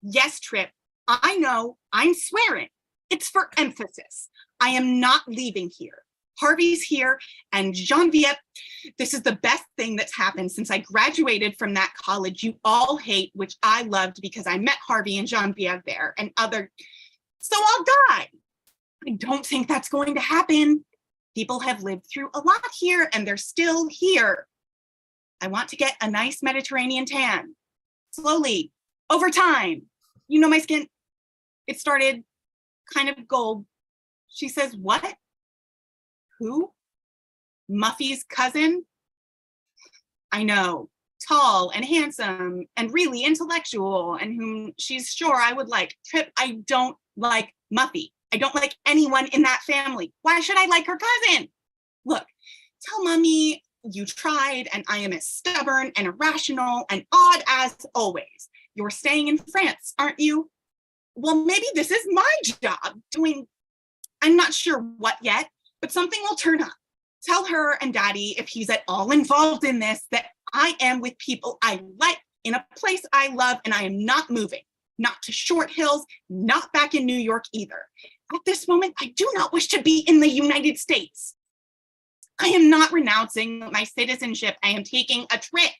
Yes, Trip, I know, I'm swearing. It's for emphasis. I am not leaving here. Harvey's here, and Genevieve, this is the best thing that's happened since I graduated from that college you all hate, which I loved because I met Harvey and Genevieve there and other, so I'll die. I don't think that's going to happen. People have lived through a lot here and they're still here. I want to get a nice Mediterranean tan, slowly, over time. You know my skin, it started kind of gold. She says, what? Who? Muffy's cousin? I know, tall and handsome and really intellectual and whom she's sure I would like. Trip, I don't like Muffy. I don't like anyone in that family. Why should I like her cousin? Look, tell mommy you tried and I am as stubborn and irrational and odd as always. You're staying in France, aren't you? Well, maybe this is my job doing, I'm not sure what yet, but something will turn up. Tell her and daddy, if he's at all involved in this, that I am with people I like in a place I love and I am not moving. Not to Short Hills, not back in New York either. At this moment, I do not wish to be in the United States. I am not renouncing my citizenship. I am taking a trip.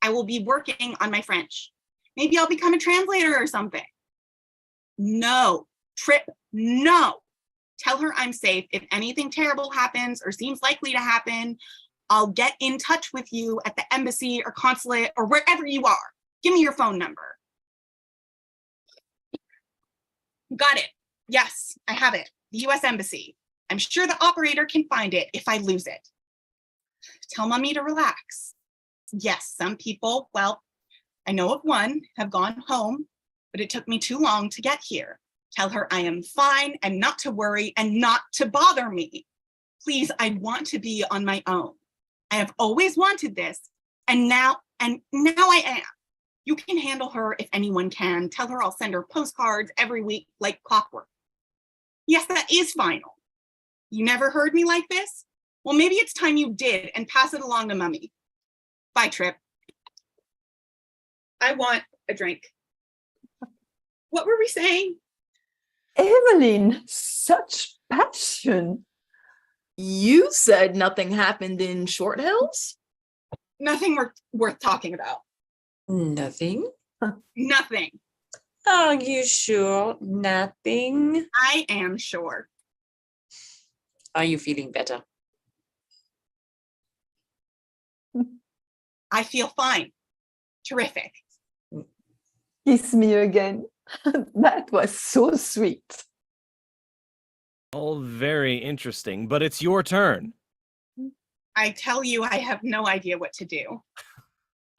I will be working on my French. Maybe I'll become a translator or something. No, trip, no. Tell her I'm safe. If anything terrible happens or seems likely to happen, I'll get in touch with you at the embassy or consulate or wherever you are. Give me your phone number. Got it. Yes, I have it. The US Embassy. I'm sure the operator can find it if I lose it. Tell mommy to relax. Yes, some people, well, I know of one, have gone home, but it took me too long to get here. Tell her I am fine and not to worry and not to bother me. Please, I want to be on my own. I have always wanted this, and now I am. You can handle her if anyone can. Tell her I'll send her postcards every week like clockwork. Yes, that is final. You never heard me like this? Well, maybe it's time you did and pass it along to mommy. Bye, Trip. I want a drink. What were we saying? Evelyn, such passion. You said nothing happened in Short Hills? Nothing worth talking about. Nothing? Nothing. Are you sure? Nothing? I am sure. Are you feeling better? I feel fine. Terrific. Kiss me again. That was so sweet. All very interesting, but it's your turn. I tell you, I have no idea what to do.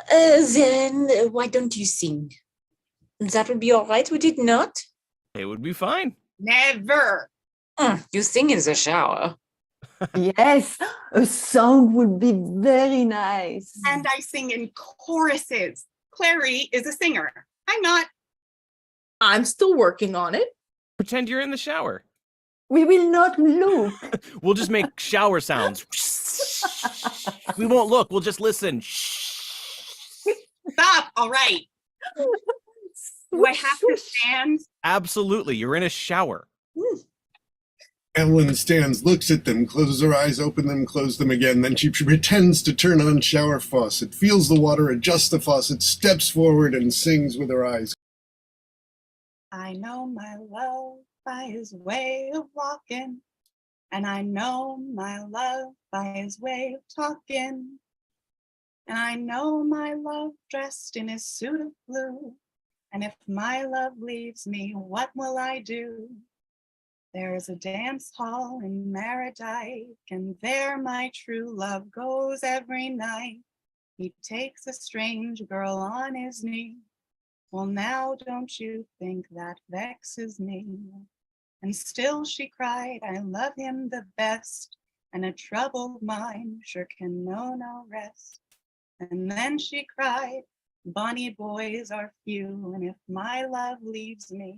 Then why don't you sing? That would be all right, would it not? It would be fine. Never. You sing in the shower. Yes, a song would be very nice. And I sing in choruses. Clary is a singer. I'm not. I'm still working on it. Pretend you're in the shower. We will not look. We'll just make shower sounds. We won't look, we'll just listen. Stop. All right. Do I have to stand? Absolutely, you're in a shower. Evelyn stands, looks at them, closes her eyes, open them, close them again. Then she pretends to turn on shower faucet, feels the water, adjusts the faucet, steps forward, and sings with her eyes. I know my love by his way of walking, and I know my love by his way of talking, and I know my love dressed in his suit of blue, and if my love leaves me, what will I do? There's a dance hall in Meredith, and there my true love goes every night. He takes a strange girl on his knee. Well, now don't you think that vexes me? And still she cried, I love him the best, and a troubled mind sure can know no rest. And then she cried, bonny boys are few, and if my love leaves me,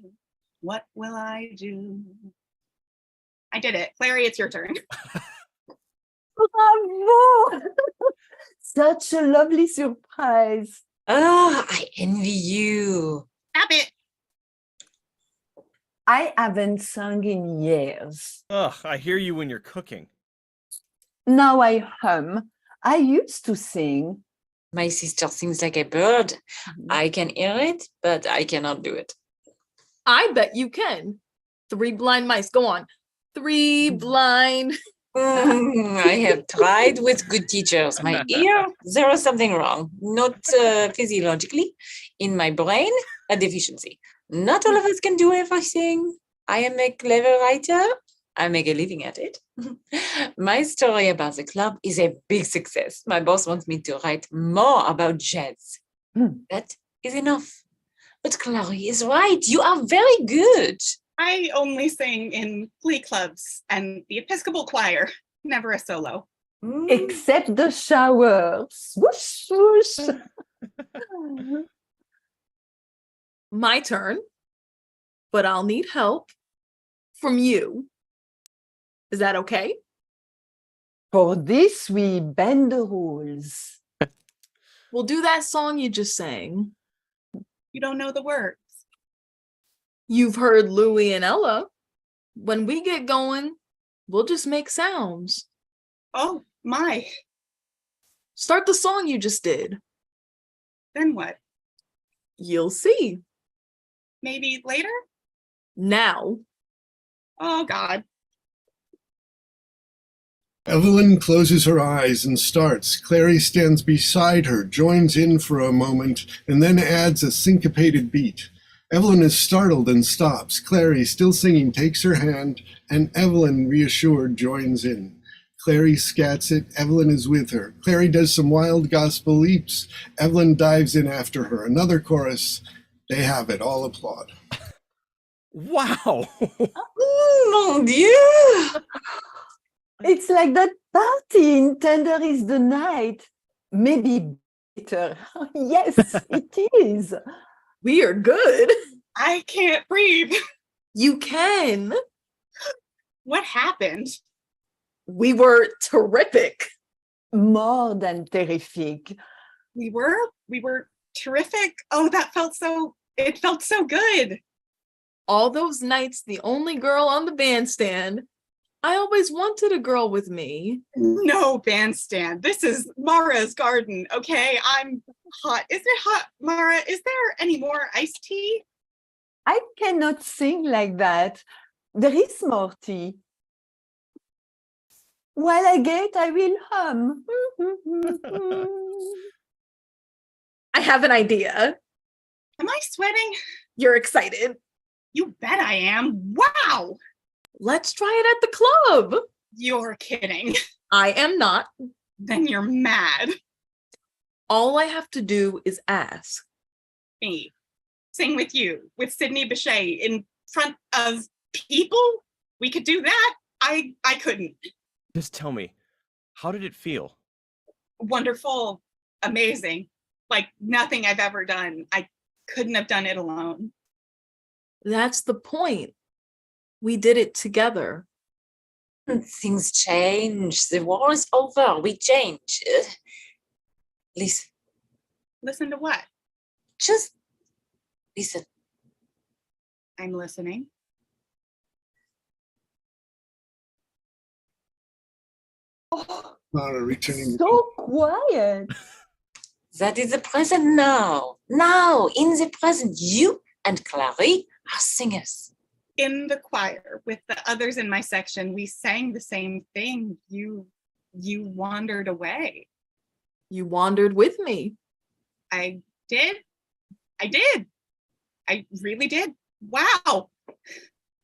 what will I do? I did it. Clary, it's your turn. Bravo! Such a lovely surprise. I envy you. Stop it. I haven't sung in years. Ugh, I hear you when you're cooking. Now I hum. I used to sing. My sister sings like a bird. I can hear it, but I cannot do it. I bet you can. 3 blind mice. Go on. 3 blind. I have tried with good teachers. My ear, there is something wrong. Not physiologically. In my brain, a deficiency. Not all of us can do everything. I am a clever writer. I make a living at it. My story about the club is a big success. My boss wants me to write more about jazz. That is enough. But Clary is right. You are very good. I only sing in glee clubs and the Episcopal choir, never a solo. Except the shower. Swoosh, swoosh. My turn, but I'll need help from you. Is that okay? For this, we bend the rules. We'll do that song you just sang. You don't know the words. You've heard Louie and Ella. When we get going, we'll just make sounds. Oh, my. Start the song you just did. Then what? You'll see. Maybe later? Now. Oh, God. Evelyn closes her eyes and starts. Clary stands beside her, joins in for a moment, and then adds a syncopated beat. Evelyn is startled and stops. Clary, still singing, takes her hand, and Evelyn, reassured, joins in. Clary scats it. Evelyn is with her. Clary does some wild gospel leaps. Evelyn dives in after her. Another chorus. They have it. All applaud. Wow. Mon Dieu! It's like that party in Tender is the Night. Maybe better. Yes, it is. We are good. I can't breathe. You can. What happened? We were terrific. More than terrific. We were terrific. Oh, it felt so good. All those nights, the only girl on the bandstand. I always wanted a girl with me. No bandstand. This is Mara's garden, okay? I'm hot. Is it hot, Mara? Is there any more iced tea? I cannot sing like that. There is more tea. While I get, I will hum. I have an idea. Am I sweating? You're excited. You bet I am. Wow! Let's try it at the club. You're kidding. I am not. Then you're mad. All I have to do is ask. Me. Sing with you, with Sydney Bechet in front of people? We could do that? I couldn't. Just tell me, how did it feel? Wonderful. Amazing. Like nothing I've ever done. I couldn't have done it alone. That's the point. We did it together. Things change. The war is over. We change. Listen. Listen to what? Just listen. I'm listening. Mara returning. So quiet. That is the present now. Now, in the present, you and Clary are singers. In the choir with the others in my section, we sang the same thing. You wandered away. You wandered with me. I did. I really did. Wow.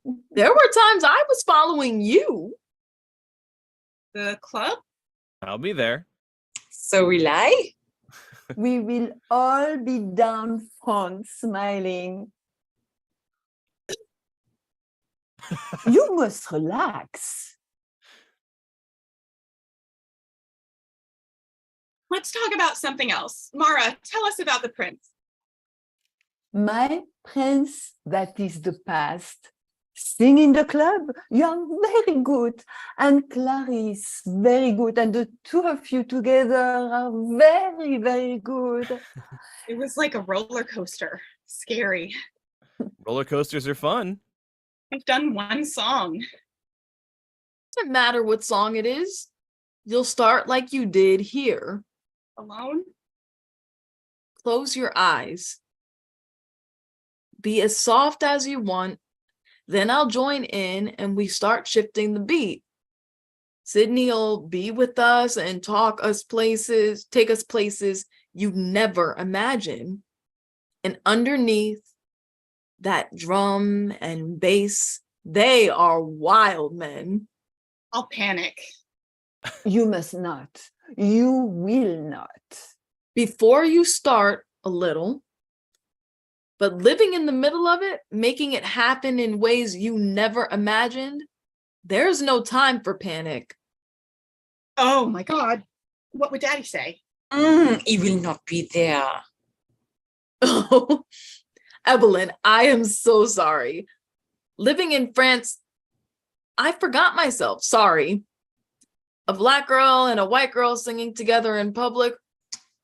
There were times I was following you. The club? I'll be there. So will I. We will all be down front smiling. You must relax. Let's talk about something else. Mara, tell us about the prince. My prince, that is the past. Sing in the club, you are very good. And Clarice, very good. And the two of you together are very, very good. It was like a roller coaster. Scary. Roller coasters are fun. I've done one song. Doesn't matter what song it is. You'll start like you did here. Alone? Close your eyes. Be as soft as you want. Then I'll join in and we start shifting the beat. Sydney'll be with us and take us places you'd never imagine. And underneath that drum and bass, they are wild men. I'll panic. You must not. You will not. Before you start a little, But living in the middle of it, making it happen in ways you never imagined, there's no time for panic. Oh my God. What would Daddy say? He will not be there. Oh, Evelyn, I am so sorry. Living in France, I forgot myself. Sorry. A Black girl and a white girl singing together in public.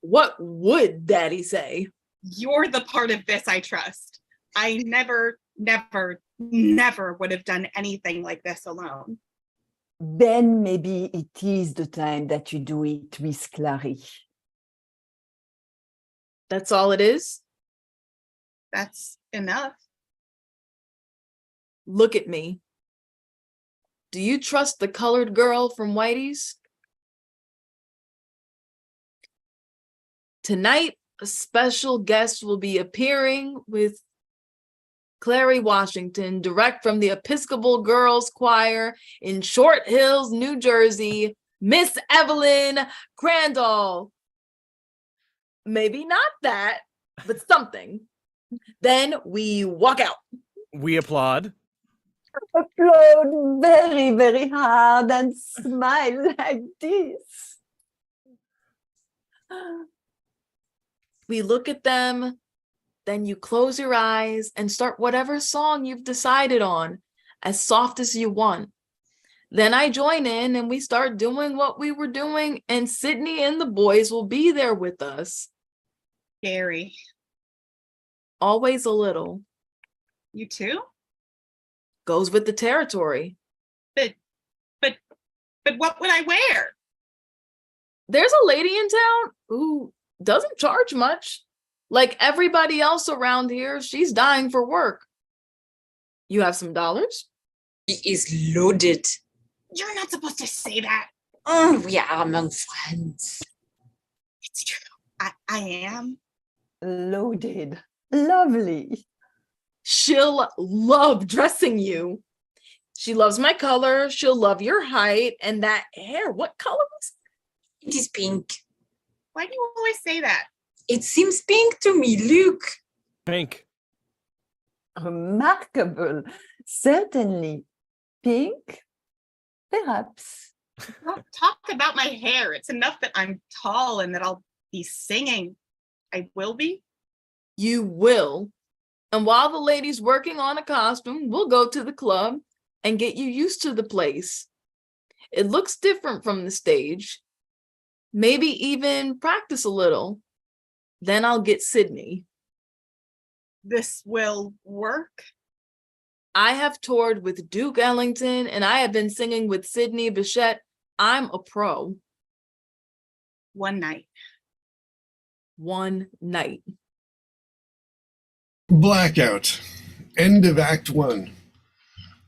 What would Daddy say? You're the part of this I trust. I never would have done anything like this alone. Then maybe it is the time that you do it with Clary. That's all it is? That's enough. Look at me. Do you trust the colored girl from Whitey's? Tonight, a special guest will be appearing with Clary Washington, direct from the Episcopal Girls Choir in Short Hills, New Jersey, Miss Evelyn Crandall. Maybe not that, but something. Then we walk out. We applaud. Applaud very, very hard and smile like this. We look at them, then you close your eyes and start whatever song you've decided on, as soft as you want. Then I join in and we start doing what we were doing, and Sydney and the boys will be there with us. Scary. Always a little. You too? Goes with the territory. But what would I wear? There's a lady in town who doesn't charge much. Like everybody else around here, she's dying for work. You have some dollars? He is loaded. You're not supposed to say that. We are among friends. It's true. I am. Loaded. Lovely. She'll love dressing you. She loves my color. She'll love your height and that hair. What color is It is pink. Why do you always say that? It seems pink to me. Look. Pink. Remarkable. Certainly. Pink? Perhaps. Don't talk about my hair. It's enough that I'm tall and that I'll be singing. I will be. You will. And while the lady's working on a costume, we'll go to the club and get you used to the place. It looks different from the stage. Maybe even practice a little. Then I'll get Sydney. This will work. I have toured with Duke Ellington and I have been singing with Sydney Bichette. I'm a pro. One night. One night. Blackout. End of Act 1.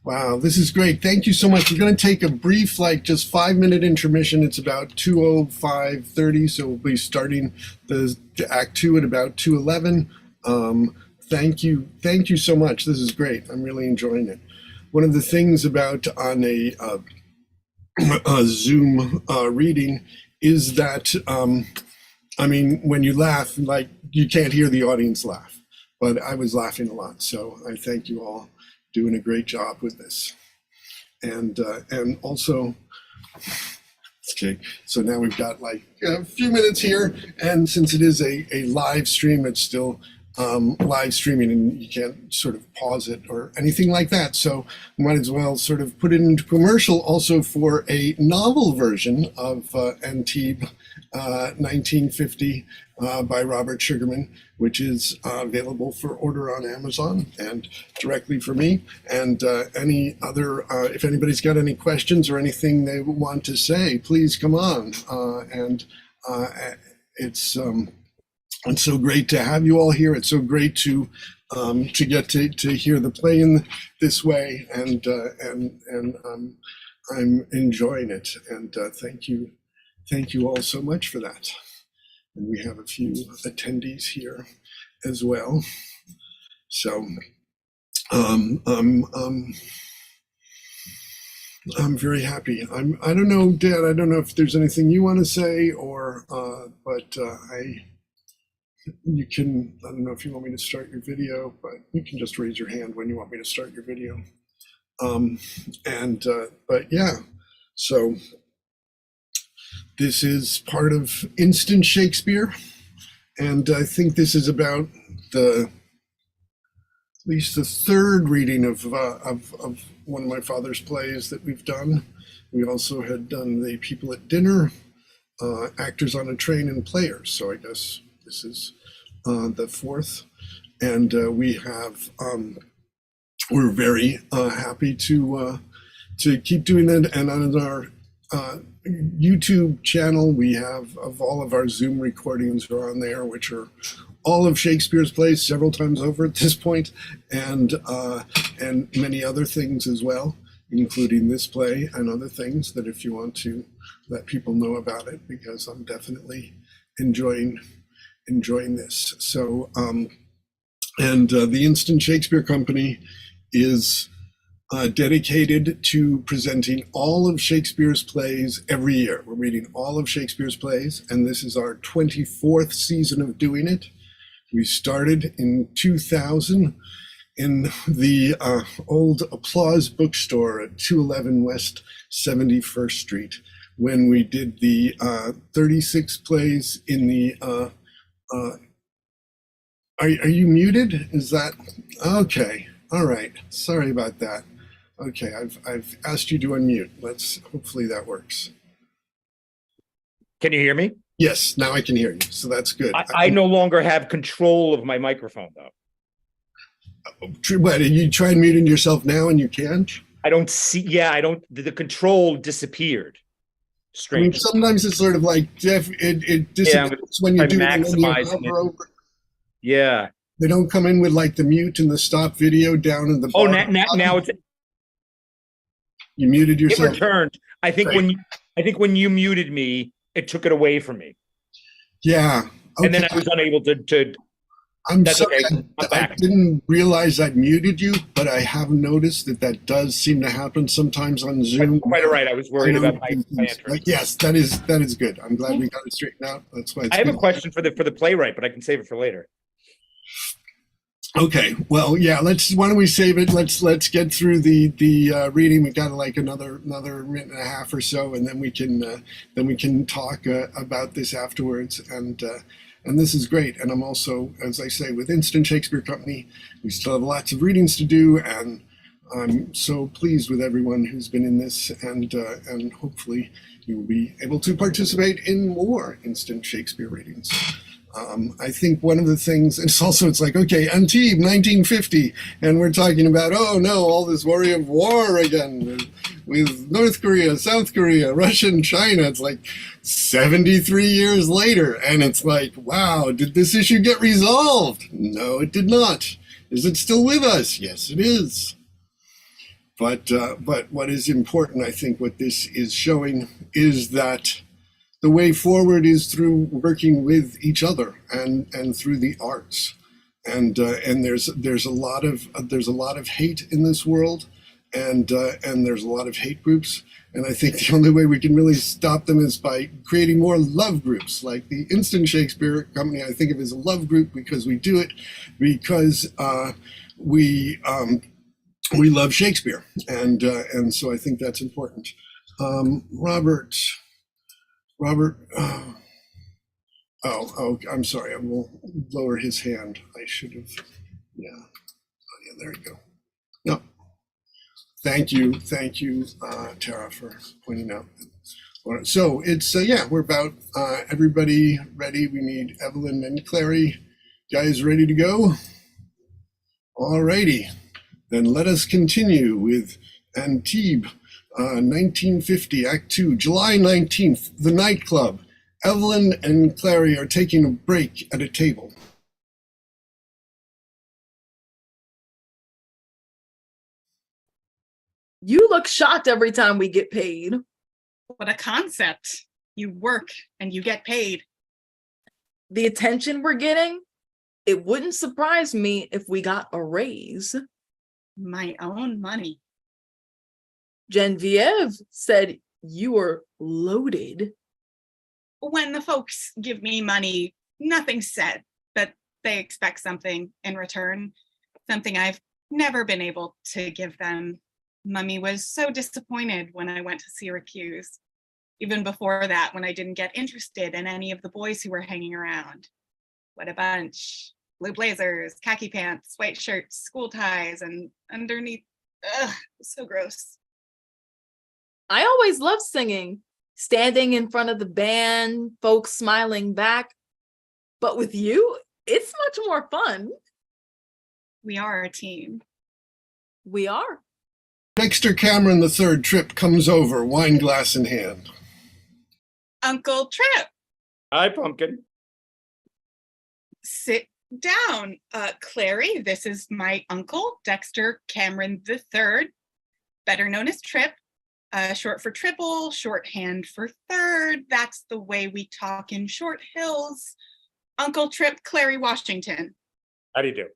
Wow, this is great. Thank you so much. We're going to take a brief, just 5-minute intermission. It's about 2:05:30, so we'll be starting the Act 2 at about 2:11. Thank you so much. This is great. I'm really enjoying it. One of the things about on a Zoom reading is that, when you laugh, you can't hear the audience laugh, but I was laughing a lot. So I thank you all. Doing a great job with this. And also, okay, so now we've got a few minutes here, and since it is a live stream, it's still live streaming and you can't sort of pause it or anything like that. So might as well sort of put it into commercial also for a novel version of Antibes 1950 by Robert Sugarman, which is available for order on Amazon and directly for me. And any other, if anybody's got any questions or anything they want to say, please come on. It's so great to have you all here. It's so great to get to hear the play in this way, and I'm enjoying it. And thank you all so much for that. And we have a few attendees here as well. So I'm very happy. I don't know, Dad. I don't know if there's anything you want to say, or but you can, I don't know if you want me to start your video, but you can just raise your hand when you want me to start your video. But yeah, so this is part of Instant Shakespeare. And I think this is about at least the third reading of one of my father's plays that we've done. We also had done The People at Dinner, Actors on a Train, and Players. So I guess this is the fourth. And we have, we're very happy to keep doing it. And on our YouTube channel, we have of all of our Zoom recordings are on there, which are all of Shakespeare's plays several times over at this point, and many other things as well, including this play and other things that if you want to let people know about it, because I'm definitely enjoying this. So, the Instant Shakespeare Company is dedicated to presenting all of Shakespeare's plays every year. We're reading all of Shakespeare's plays, and this is our 24th season of doing it. We started in 2000 in the old Applause bookstore at 211 West 71st Street when we did the 36 plays in the, are you muted? Is that, okay, all right, sorry about that. Okay, I've asked you to unmute. Hopefully that works. Can you hear me? Yes, now I can hear you, so that's good. I no longer have control of my microphone, though. What, you tried muting yourself now and you can't? I don't see, the control disappeared. Strange. I mean, sometimes it's sort of like, Jeff, it disappears when you do it and then you hover over. Yeah. They don't come in with like the mute and the stop video down in the bottom. Now it's... You muted yourself. It returned. I think when you muted me, it took it away from me. Yeah. Okay. And then I was unable to I'm sorry, okay. I didn't realize I muted you, but I have noticed that does seem to happen sometimes on Zoom. Quite right. I was worried about my like, yes, that is good. I'm glad we got it straightened out. That's why. I have a question for the playwright, but I can save it for later. Okay, well, yeah. Why don't we save it? Let's get through the reading. We've got like another minute and a half or so, and then we can talk about this afterwards. And this is great. And I'm also, as I say, with Instant Shakespeare Company, we still have lots of readings to do, and I'm so pleased with everyone who's been in this, and hopefully you will be able to participate in more Instant Shakespeare readings. I think one of the things, it's like, okay, Antibes, 1950, and we're talking about, oh no, all this worry of war again with North Korea, South Korea, Russia, and China. It's like 73 years later, and it's like, wow, did this issue get resolved? No, it did not. Is it still with us? Yes, it is. But what is important, I think, what this is showing is that the way forward is through working with each other and through the arts, and there's a lot of hate in this world, and there's a lot of hate groups, and I think the only way we can really stop them is by creating more love groups, like the Instant Shakespeare Company. I think of as a love group because we do it because we love Shakespeare, and so I think that's important. Robert, I'm sorry, I will lower his hand. I should have, yeah, there you go. No, thank you, Tara, for pointing out. So it's, we're about, everybody ready. We need Evelyn and Clary. Guys ready to go? All righty, then let us continue with Antibes. 1950, Act 2, July 19th, the nightclub. Evelyn and Clary are taking a break at a table. You look shocked every time we get paid. What a concept. You work and you get paid. The attention we're getting, it wouldn't surprise me if we got a raise. My own money. Genevieve said you were loaded. When the folks give me money, nothing's said. but they expect something in return, something I've never been able to give them. Mummy was so disappointed when I went to Syracuse. Even before that, when I didn't get interested in any of the boys who were hanging around. What a bunch. Blue blazers, khaki pants, white shirts, school ties, and underneath, ugh, so gross. I always loved singing, standing in front of the band, folks smiling back. But with you, it's much more fun. We are a team. We are. Dexter Cameron III Tripp comes over, wine glass in hand. Uncle Trip, Hi, Pumpkin. sit down. Clary, this is my uncle, Dexter Cameron III, better known as Trip. Short for triple, shorthand for third. That's the way we talk in Short Hills. Uncle Trip, Clary Washington. How do you do?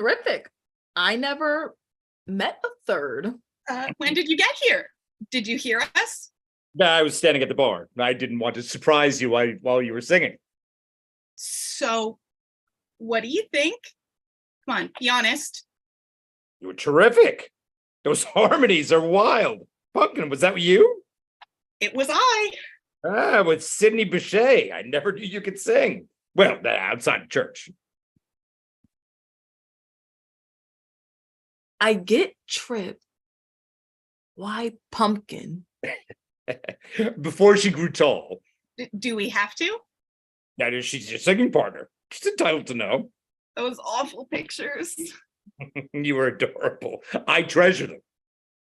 Terrific. I never met a third. When did you get here? Did you hear us? I was standing at the bar. I didn't want to surprise you while you were singing. So, what do you think? Come on, be honest. You were terrific. Those harmonies are wild. Pumpkin, was that you? It was I. Ah, with Sidney Bechet. I never knew you could sing. Well, outside of church. I get Trip. Why Pumpkin? Before she grew tall. Do we have to? That is, she's your singing partner. She's entitled to know. Those awful pictures. You were adorable. I treasure them.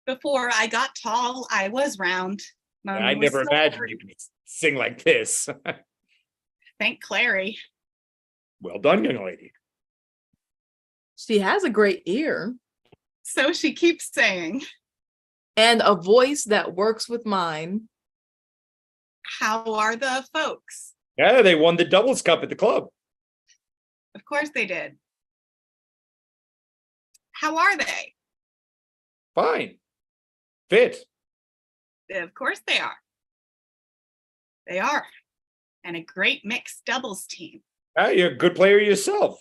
Before I got tall, I was round. Mommy I was never so imagined worried. you could sing like this. Thank Clary. Well done, young lady. She has a great ear So she keeps saying, and a voice that works with mine. how are the folks? Yeah, they won the doubles cup at the club. Of course they did. How are they? Fine. Fit. Of course they are. They are. And a great mixed doubles team. You're a good player yourself.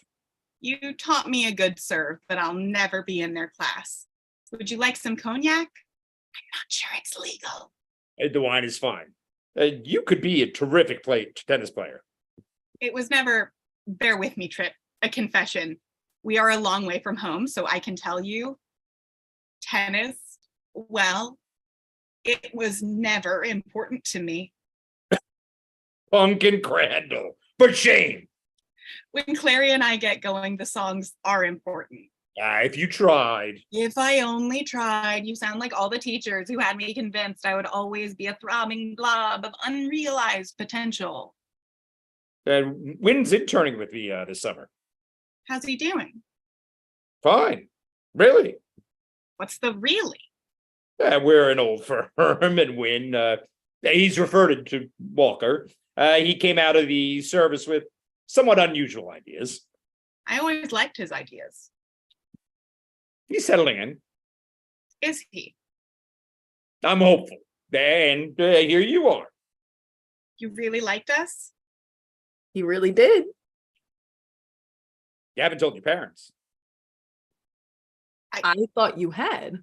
You taught me a good serve, but I'll never be in their class. Would you like some cognac? I'm not sure it's legal. The wine is fine. You could be a terrific tennis player. It was never, bear with me, Trip, a confession. We are a long way from home, so I can tell you, tennis, well, it was never important to me. Pumpkin Crandall. For shame. When Clary and I get going, the songs are important. If you tried. If I only tried, you sound like all the teachers who had me convinced I would always be a throbbing blob of unrealized potential. Wynn's interning with me this summer. How's he doing? Fine. Really? What's the really? We're an old firm, and Wynn, he's referred to Walker. He came out of the service with somewhat unusual ideas. I always liked his ideas. He's settling in. Is he? I'm hopeful. And here you are. You really liked us? He really did. You haven't told your parents. I thought you had.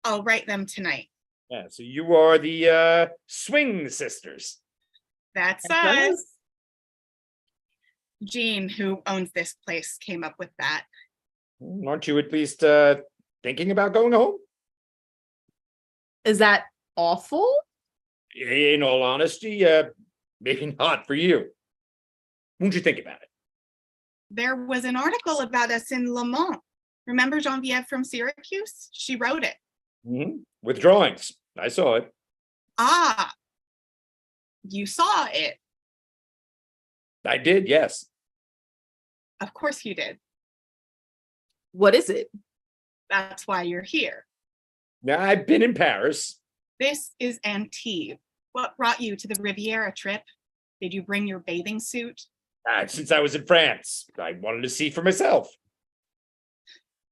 I'll write them tonight. Yeah, so you are the Swing Sisters. That's That's us. Jean, who owns this place, came up with that. Aren't you at least thinking about going home? Is that awful? In all honesty, maybe not for you. Won't you think about it? There was an article about us in Le Mans. Remember Geneviève from Syracuse? She wrote it. Mm-hmm. With drawings. I saw it. Ah, you saw it. I did, yes. Of course you did. What is it? That's why you're here. Now, I've been in Paris. This is Antibes. What brought you to the Riviera trip? Did you bring your bathing suit? Since I was in France, I wanted to see for myself.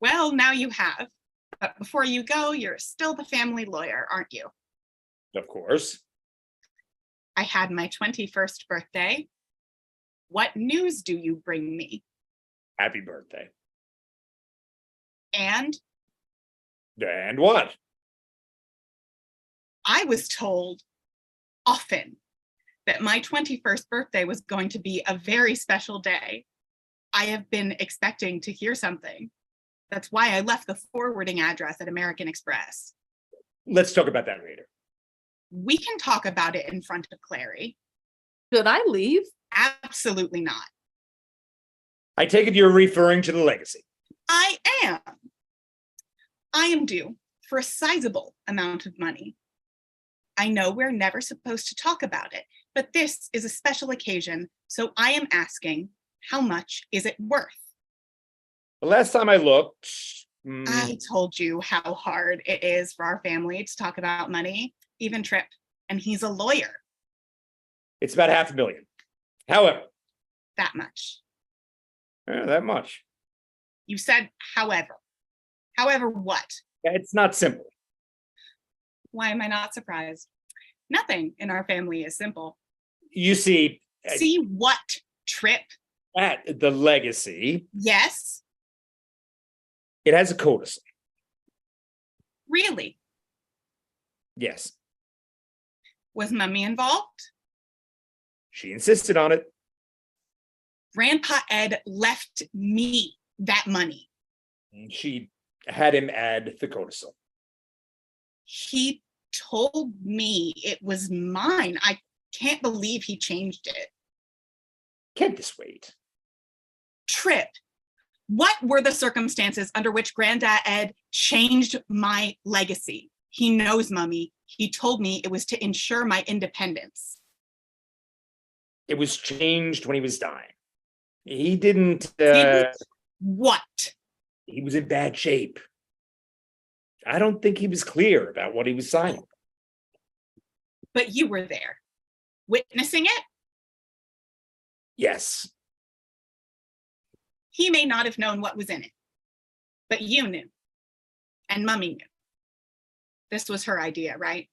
Well, now you have. But before you go, you're still the family lawyer, aren't you? Of course. I had my 21st birthday. What news do you bring me? Happy birthday. And And what? I was told often that my 21st birthday was going to be a very special day. I have been expecting to hear something. That's why I left the forwarding address at American Express. Let's talk about that later. We can talk about it in front of Clary. Should I leave? Absolutely not. I take it you're referring to the legacy. I am. I am due for a sizable amount of money. I know we're never supposed to talk about it, but this is a special occasion, so I am asking, how much is it worth? The last time I looked, I told you how hard it is for our family to talk about money, even Trip, and he's a lawyer. it's about $500,000. However, That much. that much. You said, however. However, what? It's not simple. Why am I not surprised? Nothing in our family is simple. You see, See what, Trip? at the legacy, Yes, it has a codicil. really. Yes, Was Mummy involved? she insisted on it. Grandpa Ed left me that money. She had him add the codicil. He told me it was mine. I can't believe he changed it. Can't dissuade. Trip, what were the circumstances under which Granddad Ed changed my legacy? He knows, Mummy. He told me it was to ensure my independence. It was changed when he was dying. He didn't. What? He was in bad shape. I don't think he was clear about what he was signing. But you were there, witnessing it? Yes, He may not have known what was in it, but you knew, and Mummy knew. This was her idea, right?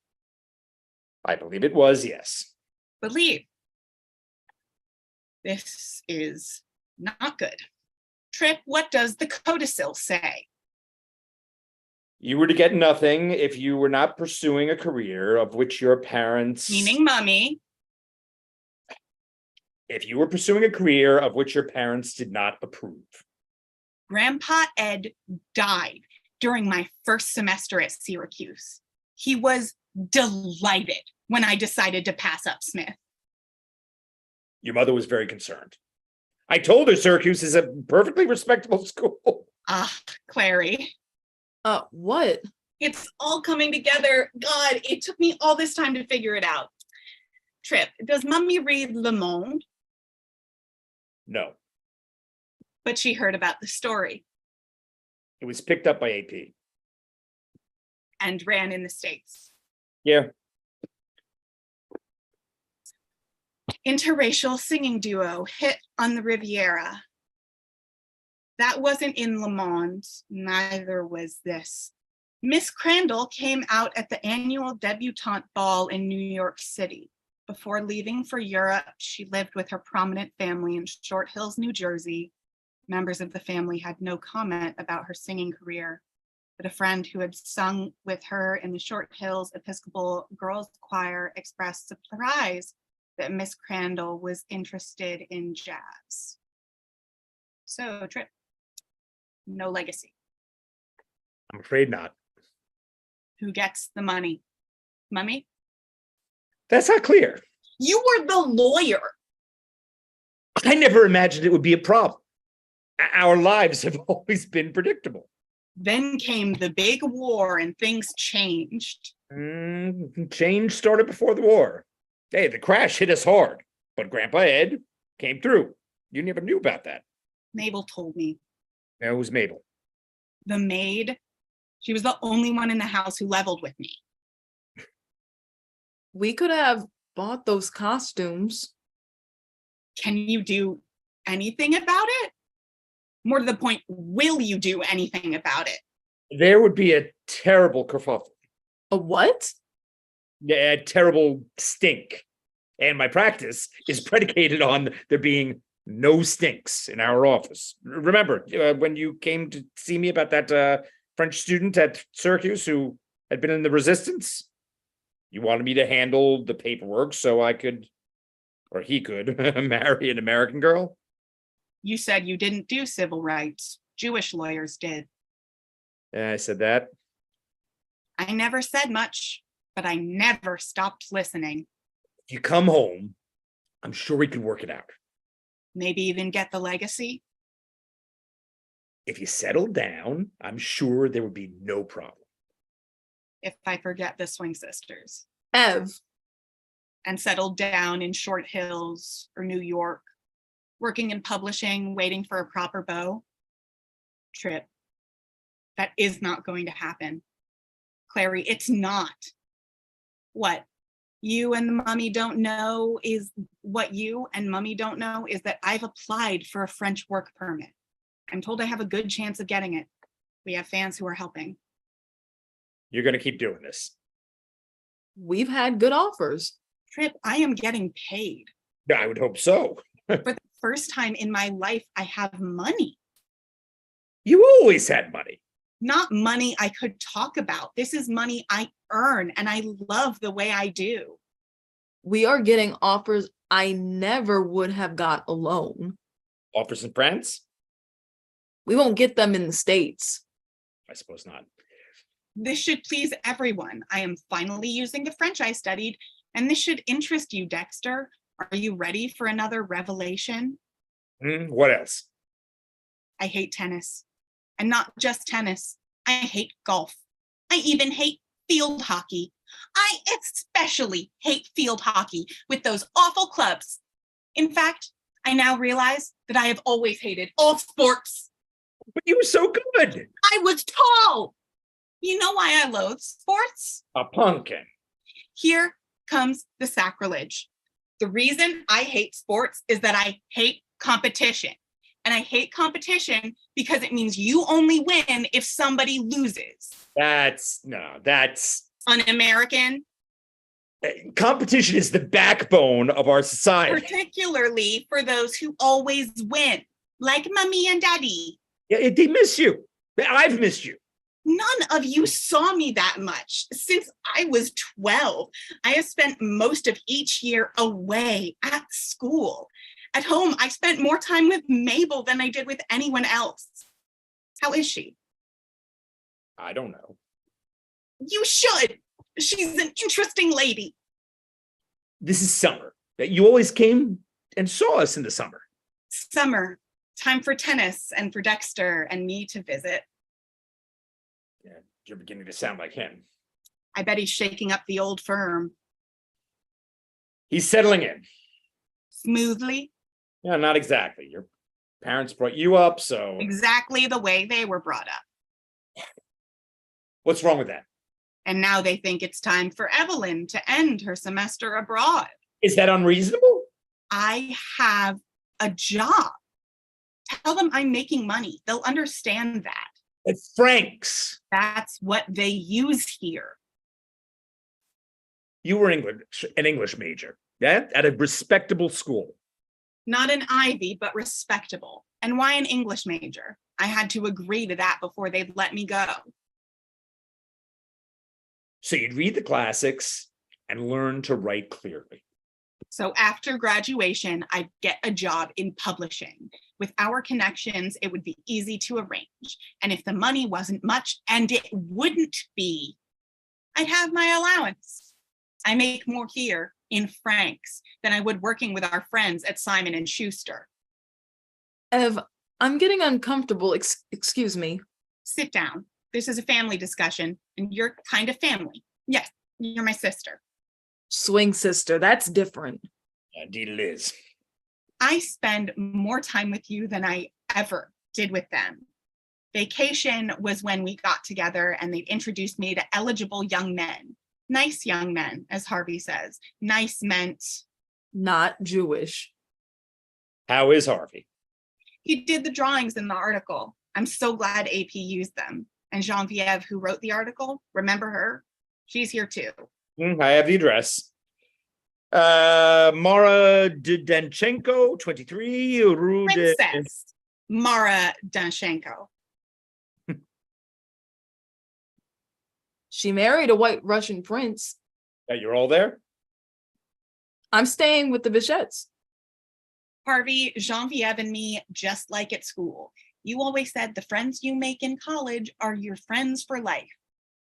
I believe it was, yes. Believe. This is not good. Trip, what does the codicil say? You were to get nothing if you were not pursuing a career of which your parents. Meaning Mummy. If you were pursuing a career of which your parents did not approve. Grandpa Ed died during my first semester at Syracuse. He was delighted when I decided to pass up Smith. Your mother was very concerned. I told her Syracuse is a perfectly respectable school. Ah, Clary, What? it's all coming together. God, it took me all this time to figure it out. Trip, does Mummy read Le Monde? No, But she heard about the story it was picked up by AP. and ran in the States. Yeah, Interracial singing duo hit on the Riviera. That wasn't in Le Monde, neither was this. Miss Crandall came out at the annual debutante ball in New York City. Before leaving for Europe, she lived with her prominent family in Short Hills, New Jersey. Members of the family had no comment about her singing career, but a friend who had sung with her in the Short Hills Episcopal Girls Choir expressed surprise that Miss Crandall was interested in jazz. So, Trip, no legacy. I'm afraid not. Who gets the money? Mummy? That's not clear. You were the lawyer. I never imagined it would be a problem. Our lives have always been predictable. Then came the big war and things changed. Change started before the war. Hey, the crash hit us hard, but Grandpa Ed came through. You never knew about that. Mabel told me. It was Mabel. The maid, she was the only one in the house who leveled with me. We could have bought those costumes. Can you do anything about it? More to the point, will you do anything about it? There would be a terrible kerfuffle, A what? a terrible stink. And my practice is predicated on there being No stinks in our office. Remember when you came to see me about that French student at Syracuse who had been in the resistance? You wanted me to handle the paperwork so I could, or he could, marry an American girl? You said you didn't do civil rights. Jewish lawyers did. Yeah, I said that. I never said much, but I never stopped listening. If you come home, I'm sure we can work it out. Maybe even get the legacy. If you settle down, I'm sure there would be no problem. If I forget the Swing Sisters Ev, and settled down in Short Hills or New York, working in publishing, waiting for a proper beau. Trip. That is not going to happen. Clary, it's not. What you and Mummy don't know is that I've applied for a French work permit. I'm told I have a good chance of getting it. We have fans who are helping. You're going to keep doing this. we've had good offers. Trip, I am getting paid. I would hope so. For the first time in my life, I have money. You always had money. Not money I could talk about. This is money I earn, and I love the way I do. We are getting offers I never would have got alone. Offers in France? We won't get them in the States. I suppose not. This should please everyone. I am finally using the French I studied, and this should interest you, Dexter. Are you ready for another revelation? What else? I hate tennis. And not just tennis. I hate golf. I even hate field hockey. I especially hate field hockey with those awful clubs. In fact, I now realize that I have always hated all sports. But you were so good. I was tall. You know why I loathe sports? A pumpkin. Here comes the sacrilege. The reason I hate sports is that I hate competition. And I hate competition because it means you only win if somebody loses. That's Un-American. Competition is the backbone of our society. Particularly for those who always win, like Mommy and Daddy. Yeah, they miss you. I've missed you. None of you saw me that much. Since I was 12, I have spent most of each year away at school. At home, I spent more time with Mabel than I did with anyone else. How is she? I don't know. You should. She's an interesting lady. This is summer. You always came and saw us in the summer. Summer, time for tennis and for Dexter and me to visit. Yeah, you're beginning to sound like him. I bet he's shaking up the old firm. He's settling in. Smoothly. Yeah, not exactly. Your parents brought you up, so... Exactly the way they were brought up. What's wrong with that? And now they think it's time for Evelyn to end her semester abroad. Is that unreasonable? I have a job. Tell them I'm making money. They'll understand that. It's Frank's. That's what they use here. You were an English major, yeah? At a respectable school. Not an Ivy, but respectable. And why an English major? I had to agree to that before they'd let me go. So you'd read the classics and learn to write clearly. So after graduation, I'd get a job in publishing. With our connections, it would be easy to arrange. And if the money wasn't much, and it wouldn't be, I'd have my allowance. I make more here in francs than I would working with our friends at Simon and Schuster. Ev, I'm getting uncomfortable. Excuse me. Sit down. This is a family discussion, and you're kind of family. Yes, you're my sister. Swing sister, that's different. Indeed it is. I spend more time with you than I ever did with them. Vacation was when we got together and they'd introduced me to eligible young men. Nice young men, as Harvey says. Nice meant... Not Jewish. How is Harvey? He did the drawings in the article. I'm so glad AP used them. And Genevieve, who wrote the article, remember her? She's here too. I have the address. Mara Didenchenko, 23, Rue de... Princess Mara Danchenko. She married a white Russian prince. You're all there? I'm staying with the Bichettes. Harvey, Genevieve, and me, just like at school. You always said the friends you make in college are your friends for life.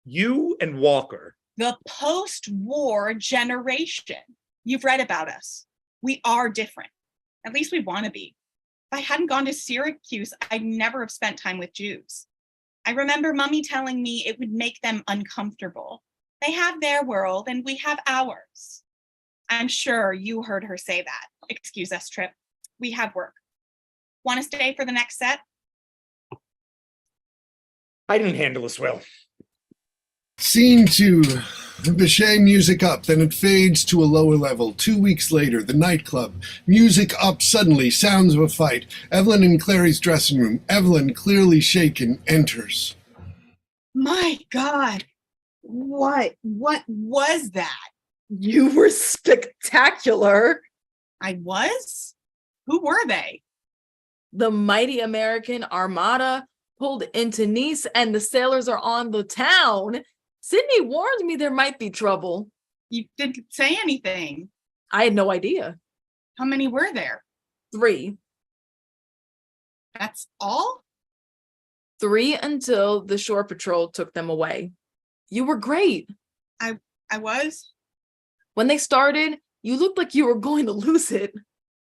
You and Walker. The post-war generation. You've read about us. We are different. At least we want to be. If I hadn't gone to Syracuse, I'd never have spent time with Jews. I remember Mummy telling me it would make them uncomfortable. They have their world and we have ours. I'm sure you heard her say that. Excuse us, Trip. We have work. Want to stay for the next set? I didn't handle this well. Scene 2. Bichet music up, then it fades to a lower level. 2 weeks later, the nightclub. Music up suddenly, sounds of a fight. Evelyn in Clary's dressing room. Evelyn, clearly shaken, enters. My God, what was that? You were spectacular. I was? Who were they? The mighty American Armada pulled into Nice and the sailors are on the town. Sydney warned me there might be trouble. You didn't say anything. I had no idea. How many were there? 3. That's all? 3 until the shore patrol took them away. You were great. I was? When they started, you looked like you were going to lose it.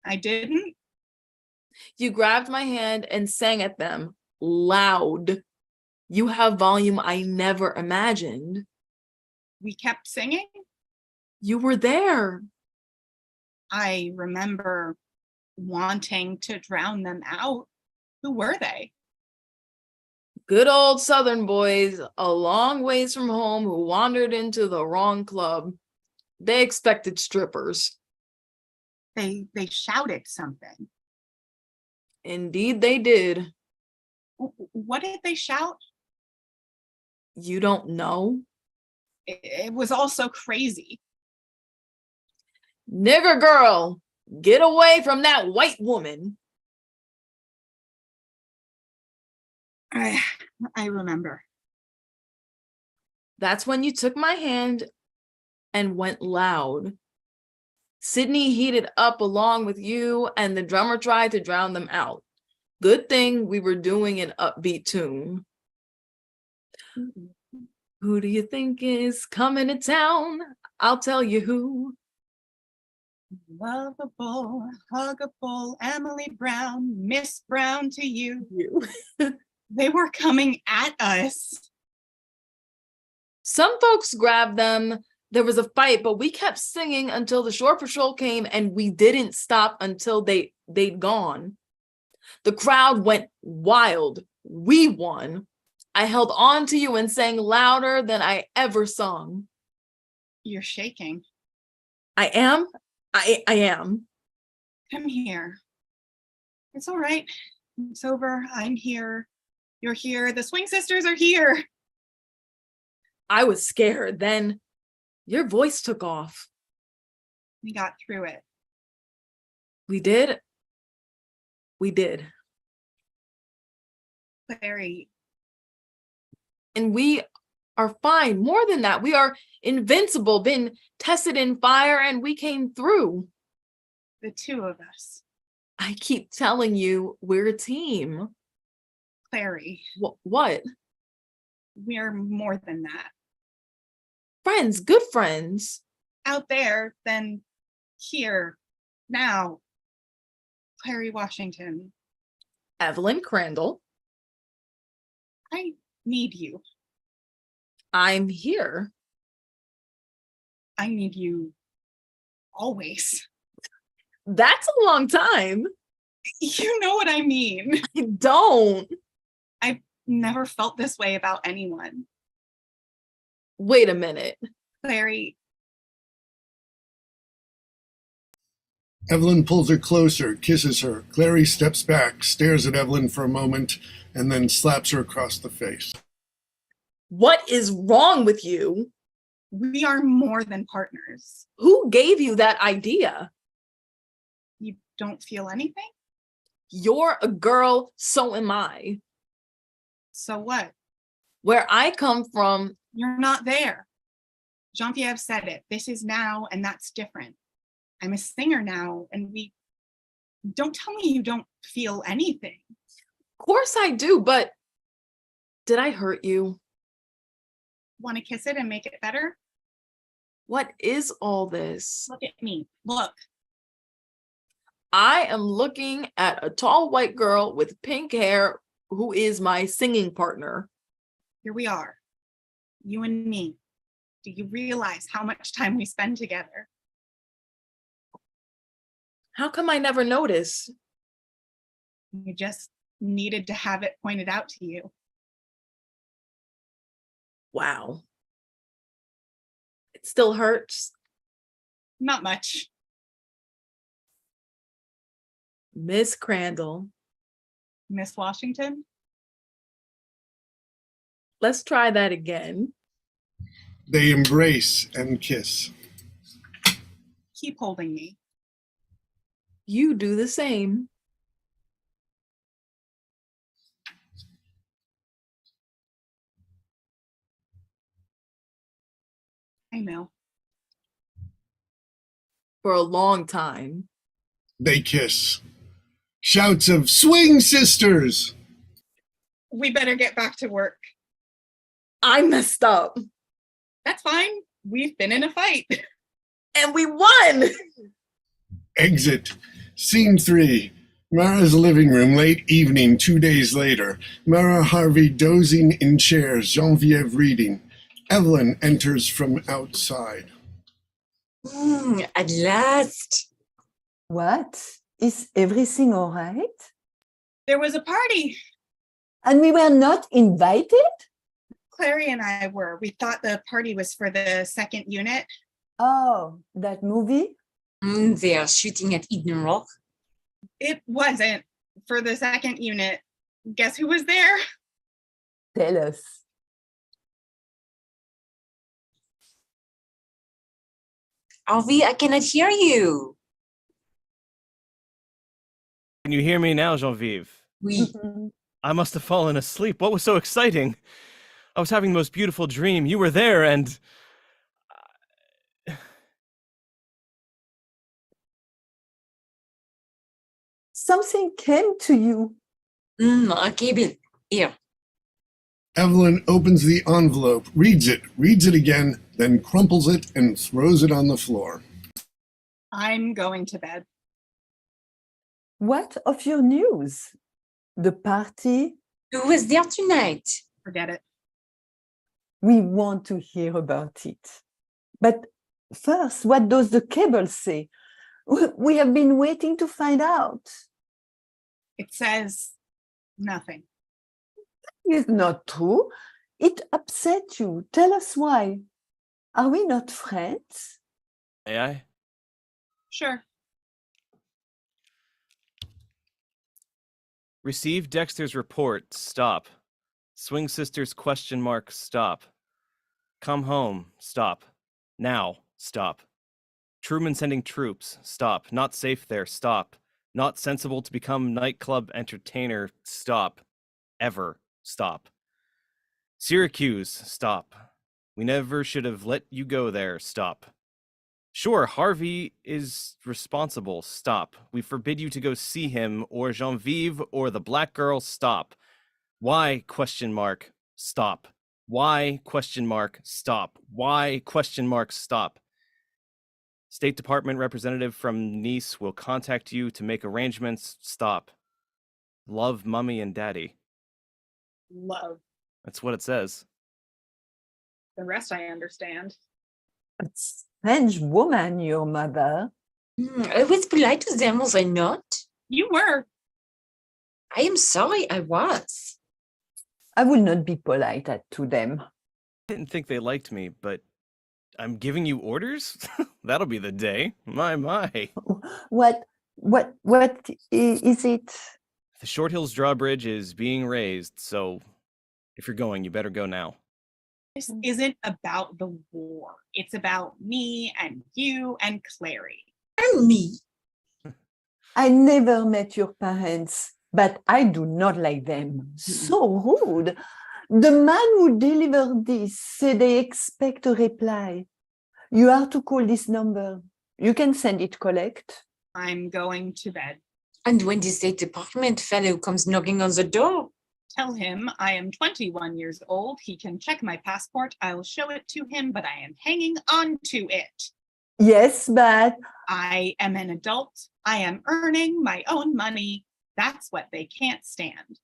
I didn't? You grabbed my hand and sang at them loud. You have volume I never imagined. We kept singing? You were there. I remember wanting to drown them out. Who were they? Good old Southern boys, a long ways from home who wandered into the wrong club. They expected strippers. They shouted something. Indeed they did. What did they shout? You don't know? It was all so crazy. Nigger girl, get away from that white woman. I remember. That's when you took my hand and went loud. Sydney heated up along with you and the drummer tried to drown them out. Good thing we were doing an upbeat tune. Who do you think is coming to town? I'll tell you who. Lovable, huggable, Emily Brown, Miss Brown to you. They were coming at us. Some folks grabbed them. There was a fight, but we kept singing until the shore patrol came and we didn't stop until they'd gone. The crowd went wild. We won. I held on to you and sang louder than I ever sung. You're shaking. I am. I am. Come here. It's all right. It's over. I'm here. You're here. The Swing Sisters are here. I was scared. Then your voice took off. We got through it. We did. We did. Clary. And we are fine. More than that, we are invincible, been tested in fire, and we came through. The two of us. I keep telling you, we're a team. Clary. What? We're more than that. Friends, good friends. Out there, then here, now. Clary Washington. Evelyn Crandall. I need you. I'm here. I need you always. That's a long time. You know what I mean. I don't. I've never felt this way about anyone. Wait a minute. Clary. Evelyn pulls her closer, kisses her. Clary steps back, stares at Evelyn for a moment, and then slaps her across the face. What is wrong with you? We are more than partners. Who gave you that idea? You don't feel anything? You're a girl, so am I. So what? Where I come from, You're not there. Geneviève said it. This is now, and that's different. I'm a singer now, and we don't tell me you don't feel anything. of course I do, but did I hurt you? Want to kiss it and make it better? What is all this? Look at me. Look. I am looking at a tall white girl with pink hair who is my singing partner. Here we are. You and me. Do you realize how much time we spend together? How come I never noticed? You just needed to have it pointed out to you. Wow. It still hurts. Not much. Miss Crandall, Miss Washington? let's try that again. They embrace and kiss. Keep holding me. You do the same. I know. For a long time. They kiss. Shouts of "Swing, sisters!" We better get back to work. I messed up. That's fine. We've been in a fight. And we won! Exit. Scene 3. Mara's living room, late evening, 2 days later. Mara Harvey dozing in chairs, Geneviève reading. Evelyn enters from outside. At last. What? Is everything all right? There was a party. And we were not invited? Clary and I were. We thought the party was for the second unit. Oh, that movie? They are shooting at Eden Rock. It wasn't for the second unit. Guess who was there? Tell us. Harvey, I cannot hear you. Can you hear me now, Geneviève? Oui. I must have fallen asleep. What was so exciting? I was having the most beautiful dream. You were there and... Something came to you. Okay, Bill. Here. Evelyn opens the envelope, reads it again, then crumples it and throws it on the floor. I'm going to bed. What of your news? The party? Who was there tonight? Forget it. We want to hear about it. But first, what does the cable say? We have been waiting to find out. It says nothing. It's not true. It upset you. Tell us why. Are we not friends? May I? Sure. Receive Dexter's report. Stop. Swing Sisters ? Stop. Come home. Stop. Now. Stop. Truman sending troops. Stop. Not safe there. Stop. Not sensible to become nightclub entertainer. Stop. Ever. Stop. Syracuse. Stop. We never should have let you go there. Stop. Sure, Harvey is responsible. Stop. We forbid you to go see him or Geneviève or the black girl. Stop. Why? Stop. Why? Stop. Why? Stop. State Department representative from Nice will contact you to make arrangements. Stop. Love, Mummy and Daddy. Love. That's what it says. The rest I understand. A strange woman, your mother. I was polite to them, was I not? You were. I am sorry, I was. I will not be polite to them. I didn't think they liked me, but I'm giving you orders? That'll be the day. My. What is it? The Short Hills Drawbridge is being raised, so if you're going, you better go now. This isn't about the war. It's about me and you and Clary. And me. I never met your parents, but I do not like them. So rude. The man who delivered this said they expect a reply. You are to call this number. You can send it collect. I'm going to bed. And when the State Department fellow comes knocking on the door, Tell him I am 21 years old. He can check my passport. I'll show it to him, but I am hanging on to it. Yes, but I am an adult. I am earning my own money. That's what they can't stand.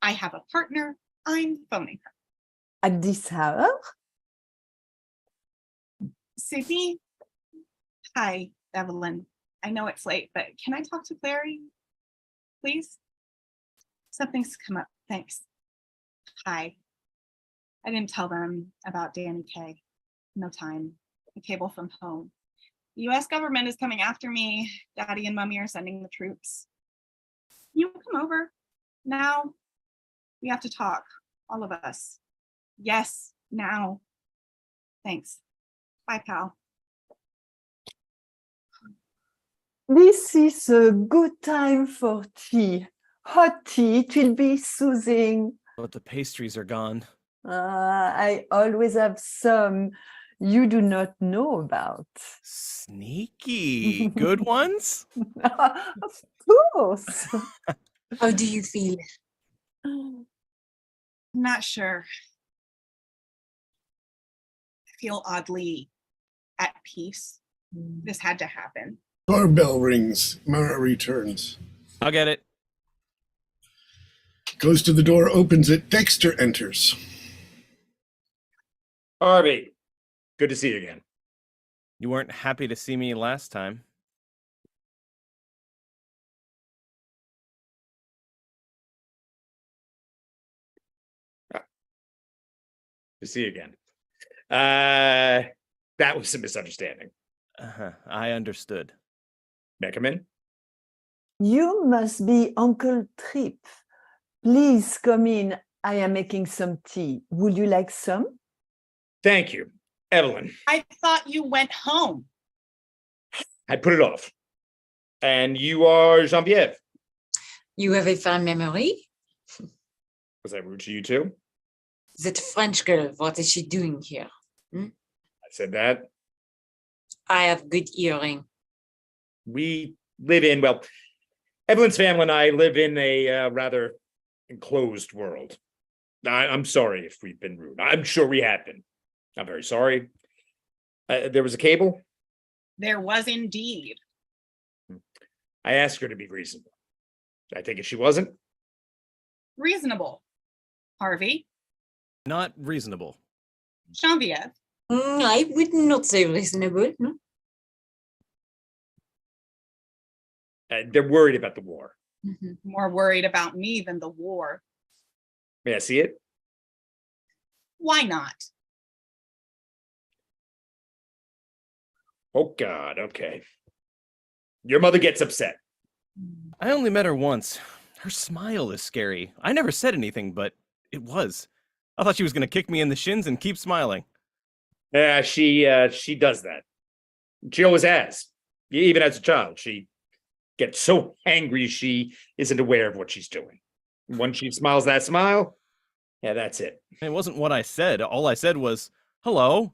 I have a partner. I'm phoning her. at this hour? Sydney? Hi, Evelyn. I know it's late, but can I talk to Clary? Please? Something's come up. Thanks. Hi. I didn't tell them about Danny Kaye. No time. A cable from home. The US government is coming after me. Daddy and Mommy are sending the troops. You come over. Now. We have to talk. All of us. Yes, now. Thanks. Bye, pal. This is a good time for tea. Hot tea, it will be soothing. But the pastries are gone. I always have some you do not know about. Sneaky. Good ones? Of course. how do you feel? I'm not sure. I feel oddly at peace. This had to happen. Doorbell rings. Mara returns. I'll get it. Goes to the door, opens it. Dexter enters. Harvey, good to see you again. You weren't happy to see me last time. Good to see you again. That was a misunderstanding. I understood. May I come in? You must be Uncle Trip. Please come in. I am making some tea. Would you like some? Thank you. Evelyn, I thought you went home. I put it off. And you are Geneviève. You have a fine memory? Was I rude to you too? That French girl, what is she doing here? I said that. I have good hearing. We live in, well, Evelyn's family and I live in a rather enclosed world. I'm sorry if we've been rude. I'm sure we have been. I'm very sorry. There was a cable. There was indeed. I asked her to be reasonable. I think if she wasn't, Reasonable. Harvey, Not reasonable. Geneviève, I would not say reasonable. No? they're worried about the war. more worried about me than the war. May I see it? Why not? Oh, God. Okay. Your mother gets upset. I only met her once. Her smile is scary. I never said anything, but it was. I thought she was going to kick me in the shins and keep smiling. Yeah, she does that. She always has. Even as a child, she gets so angry she isn't aware of what she's doing. Once she smiles that smile, yeah, that's it. It wasn't what I said. All I said was, hello.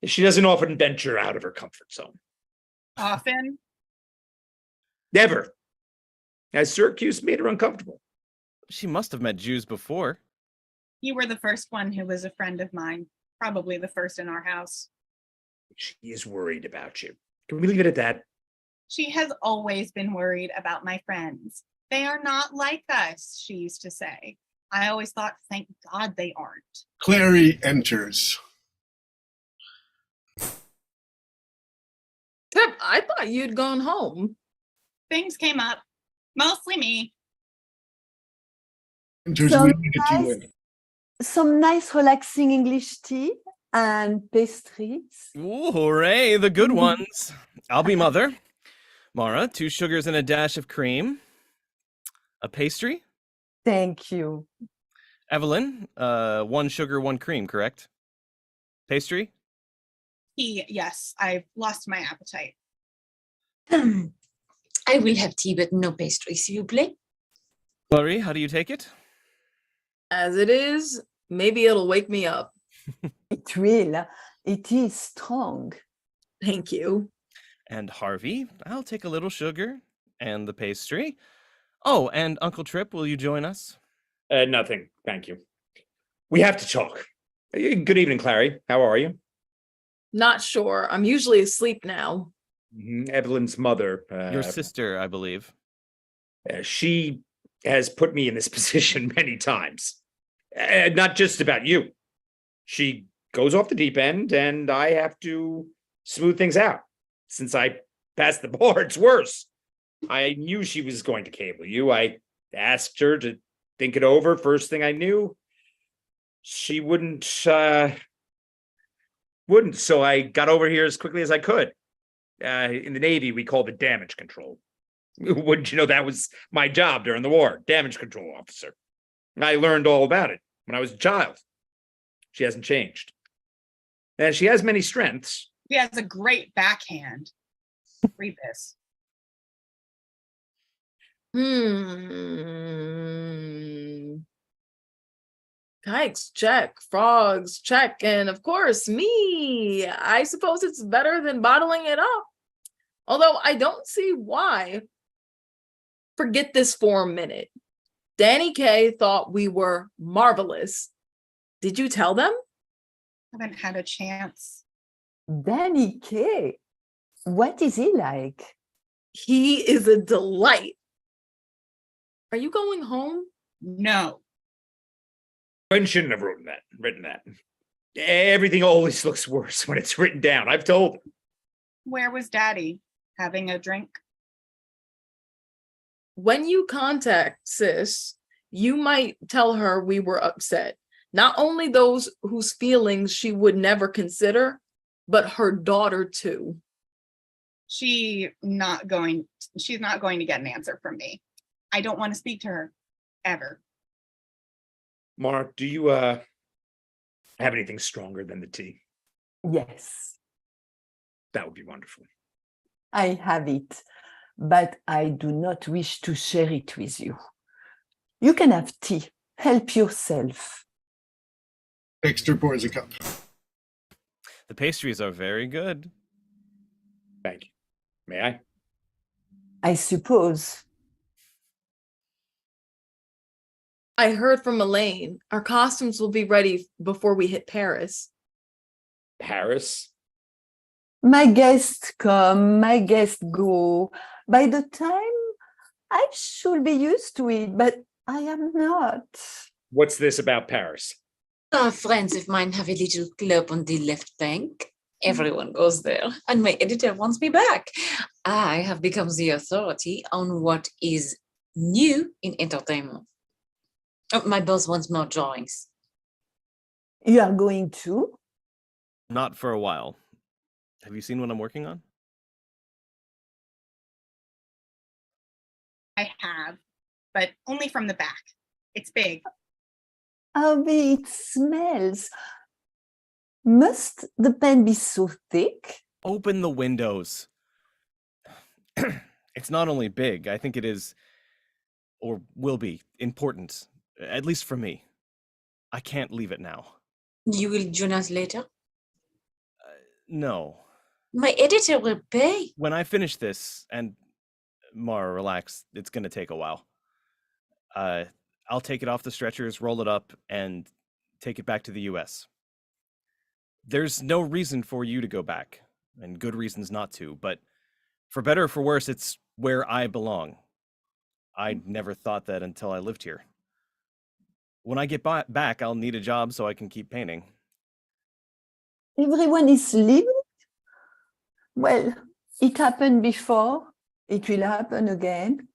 She doesn't often venture out of her comfort zone. Often. Never. As Syracuse made her uncomfortable. She must have met Jews before. You were the first one who was a friend of mine. Probably the first in our house. She is worried about you. Can we leave it at that? She has always been worried about my friends. They are not like us, she used to say. I always thought, thank God they aren't. Clary enters. Tip, I thought you'd gone home. Things came up, mostly me. Enters Some wheeling a tea nice, win. some nice relaxing English tea and pastries. Ooh, hooray, the good ones. I'll be mother. Mara, 2 sugars and a dash of cream. A pastry. Thank you. Evelyn, 1 sugar, 1 cream, correct? Pastry? Yes, I've lost my appetite. I will have tea, but no pastry, s'il vous plaît. Chloe, how do you take it? As it is, maybe it'll wake me up. It will. It is strong. Thank you. And Harvey, I'll take a little sugar and the pastry. Oh, and Uncle Trip, will you join us? Nothing, thank you. We have to talk. Good evening, Clary. How are you? Not sure. I'm usually asleep now. Evelyn's mother. Your sister, I believe. She has put me in this position many times. Not just about you. She goes off the deep end, and I have to smooth things out. Since I passed the bar, it's worse. I knew she was going to cable you. I asked her to think it over. First thing I knew, she wouldn't. So I got over here as quickly as I could. In the Navy, we called it damage control. Wouldn't you know that was my job during the war, damage control officer. I learned all about it when I was a child. She hasn't changed. And she has many strengths. He has a great backhand. Read this. Kikes, check. Frogs, check. And of course, me. I suppose it's better than bottling it up. Although I don't see why. Forget this for a minute. Danny Kaye thought we were marvelous. Did you tell them? Haven't had a chance. Danny Kaye. What is he like? He is a delight. Are you going home? No. I shouldn't have written that. Everything always looks worse when it's written down. I've told him. Where was Daddy? Having a drink? When you contact Sis, you might tell her we were upset. Not only those whose feelings she would never consider, but her daughter too. She's not going to get an answer from me. I don't want to speak to her ever. Mark, do you have anything stronger than the tea? Yes, That would be wonderful. I have it, but I do not wish to share it with you. You can have tea. Help yourself. Dexter pours a cup. The pastries are very good. Thank you. May I? I suppose. I heard from Elaine. Our costumes will be ready before we hit Paris. Paris? My guests come, my guests go. By the time I should be used to it, but I am not. What's this about Paris? Friends of mine have a little club on the left bank. Everyone goes there, and my editor wants me back. I have become the authority on what is new in entertainment. My boss wants more drawings. You are going to? Not for a while. Have you seen what I'm working on? I have, but only from the back. It's big. Harvey, it smells. Must the pen be so thick? Open the windows. It's not only big, I think it is, or will be, important. At least for me. I can't leave it now. You will join us later? No. My editor will pay. When I finish this, and Mara, relax, it's gonna take a while. I'll take it off the stretchers, roll it up, and take it back to the US. There's no reason for you to go back, and good reasons not to, but for better or for worse, it's where I belong. I never thought that until I lived here. When I get back, I'll need a job so I can keep painting. Everyone is leaving? Well, it happened before. It will happen again.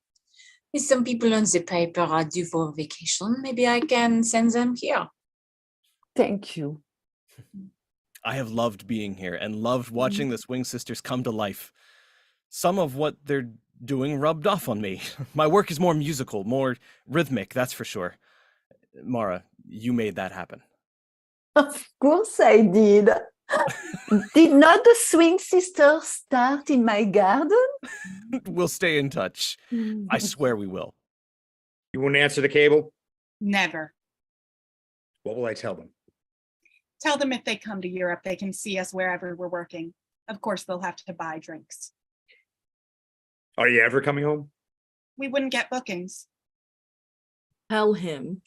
If some people on the paper are due for vacation, maybe I can send them here. Thank you. I have loved being here and loved watching the Swing Sisters come to life. Some of what they're doing rubbed off on me. My work is more musical, more rhythmic, that's for sure. Mara, you made that happen. Of course I did. Did not the swing sisters start in my garden? We'll stay in touch. I swear we will. You won't answer the cable? Never. What will I tell them? Tell them if they come to Europe, they can see us wherever we're working. Of course, they'll have to buy drinks. Are you ever coming home? We wouldn't get bookings. Tell him.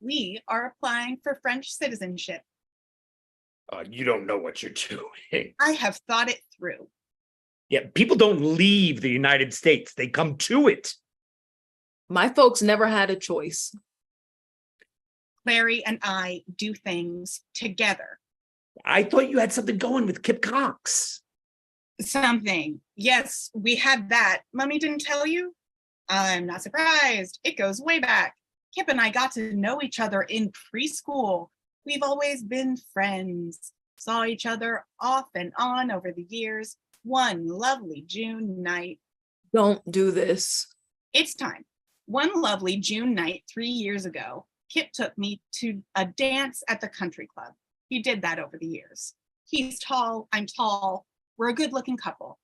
We are applying for French citizenship. You don't know what you're doing. I have thought it through. Yeah, people don't leave the United States. They come to it. My folks never had a choice. Clary and I do things together. I thought you had something going with Kip Cox. Something. Yes, we had that. Mummy didn't tell you? I'm not surprised. It goes way back. Kip and I got to know each other in preschool. We've always been friends. Saw each other off and on over the years. One lovely June night. Don't do this. It's time. One lovely June night 3 years ago, Kip took me to a dance at the country club. He did that over the years. He's tall, I'm tall. We're a good-looking couple.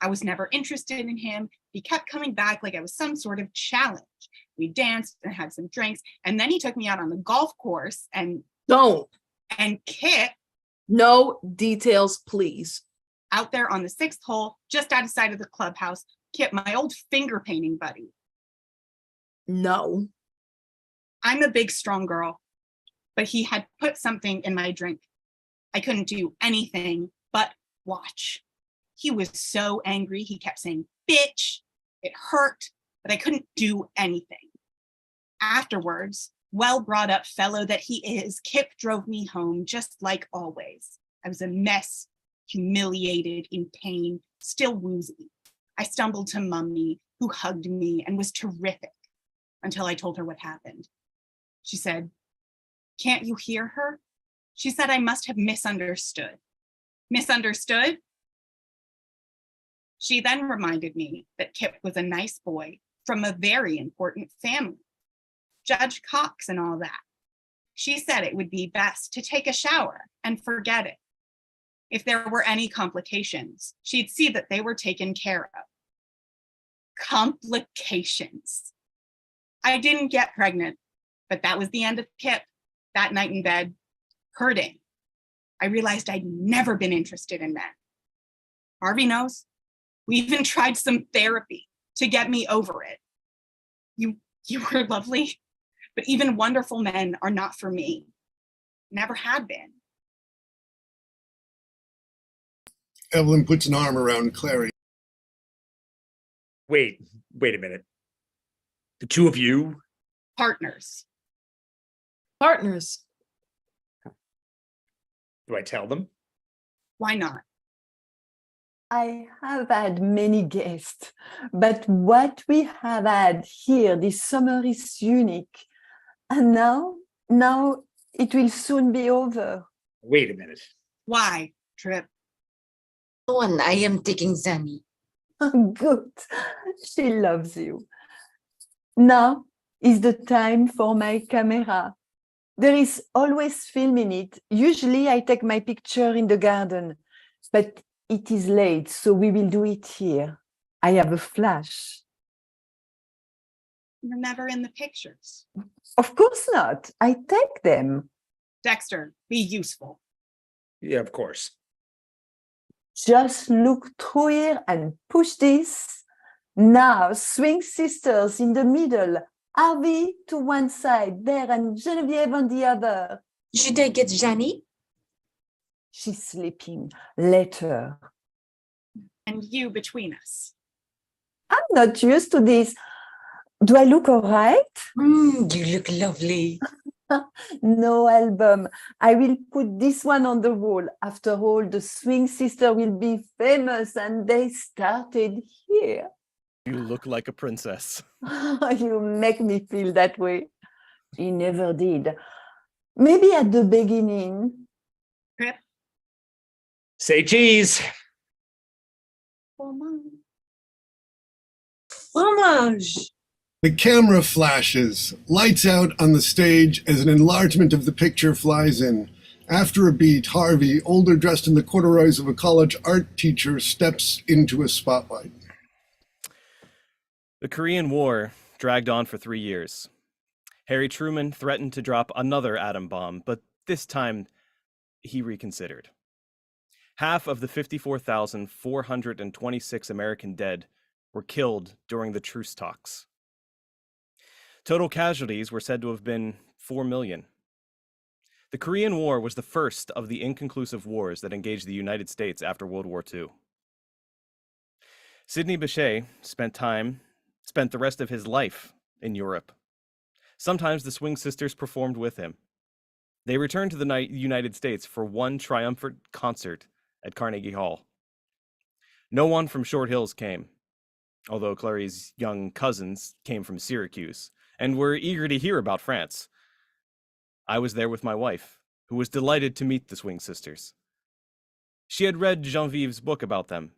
I was never interested in him. He kept coming back like I was some sort of challenge. We danced and had some drinks, and then he took me out on the golf course and Don't. Kip No details, please. out there on the 6th hole, just outside of the clubhouse, Kip, my old finger painting buddy. No. I'm a big, strong girl, but he had put something in my drink. I couldn't do anything but watch. He was so angry. He kept saying, bitch, it hurt, but I couldn't do anything. Afterwards, well brought up fellow that he is, Kip drove me home just like always. I was a mess, humiliated, in pain, still woozy. I stumbled to Mummy, who hugged me and was terrific until I told her what happened. She said, can't you hear her? She said I must have misunderstood. Misunderstood? She then reminded me that Kip was a nice boy from a very important family, Judge Cox and all that. She said it would be best to take a shower and forget it. If there were any complications, she'd see that they were taken care of. Complications. I didn't get pregnant, but that was the end of Kip. That night in bed, hurting. I realized I'd never been interested in men. Harvey knows. We even tried some therapy to get me over it. You were lovely, but even wonderful men are not for me. Never had been. Evelyn puts an arm around Clary. Wait a minute. The two of you? Partners. Partners. Do I tell them? Why not? I have had many guests, but what we have had here this summer is unique. And now it will soon be over. Wait a minute. Why, Trip? Oh, and I am taking Zanny. Good. She loves you. Now is the time for my camera. There is always film in it. Usually I take my picture in the garden, but it is late, so we will do it here. I have a flash. You're never in the pictures. Of course not. I take them. Dexter, be useful. Yeah, of course. Just look through here and push this. Now, swing sisters in the middle. Harvey to one side there and Genevieve on the other. Should I get Zanny? She's sleeping. Let her. And you between us. I'm not used to this. Do I look all right? You look lovely. No album. I will put this one on the wall. After all, the swing sister will be famous and they started here. You look like a princess. You make me feel that way. He never did. Maybe at the beginning. Trip. Say cheese. Fromage. The camera flashes, lights out on the stage as an enlargement of the picture flies in. After a beat, Harvey, older, dressed in the corduroys of a college art teacher, steps into a spotlight. The Korean War dragged on for 3 years. Harry Truman threatened to drop another atom bomb, but this time he reconsidered. Half of the 54,426 American dead were killed during the truce talks. Total casualties were said to have been 4 million. The Korean War was the first of the inconclusive wars that engaged the United States after World War II. Sidney Bechet spent the rest of his life in Europe. Sometimes the Swing Sisters performed with him. They returned to the United States for one triumphant concert at Carnegie Hall. No one from Short Hills came, although Clary's young cousins came from Syracuse and were eager to hear about France. I was there with my wife, who was delighted to meet the Swing Sisters. She had read Genevieve's book about them.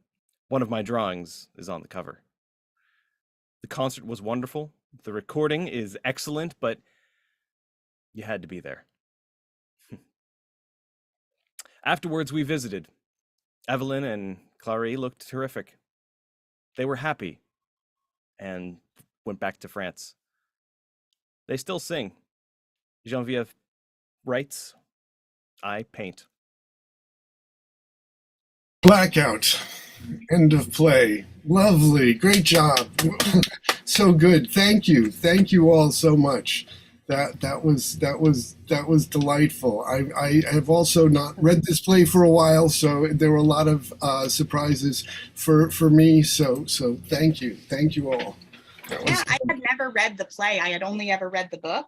One of my drawings is on the cover. The concert was wonderful. The recording is excellent, but you had to be there. Afterwards, we visited. Evelyn and Clary looked terrific. They were happy and went back to France. They still sing. Genevieve writes, I paint. Blackout. End of play. Lovely. Great job. So good. Thank you. Thank you all so much. That was delightful. I have also not read this play for a while, so there were a lot of surprises for me. So thank you. Thank you all. Yeah, I had never read the play. I had only ever read the book.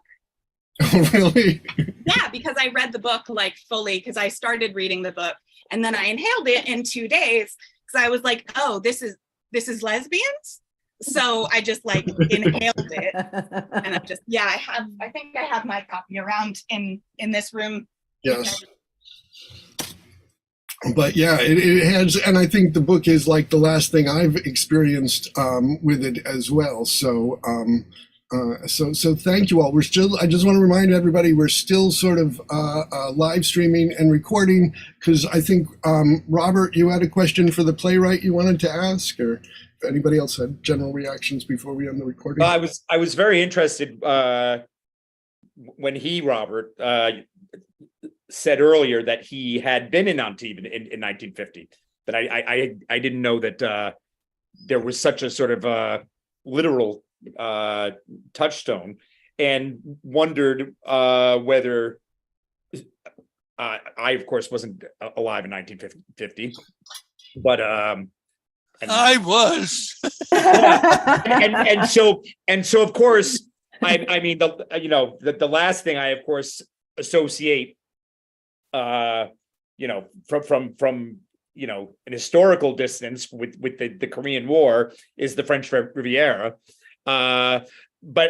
Oh, really? Yeah, because I read the book like fully because I started reading the book and then I inhaled it in 2 days because I was like, oh, this is lesbians. So I just like inhaled it, and I'm just I think I have my copy around in this room. Yes. But yeah, it has, and I think the book is like the last thing I've experienced with it as well. So so thank you all. I just want to remind everybody, we're still sort of live streaming and recording because I think Robert, you had a question for the playwright you wanted to ask, or if anybody else had general reactions before we end the recording. I was very interested when Robert said earlier that he had been in Antibes in 1950. But I didn't know that there was such a sort of literal touchstone, and wondered whether I of course wasn't alive in 1950, but I was. and so of course I mean the last thing I of course associate from an historical distance with the Korean War is the French Riviera. But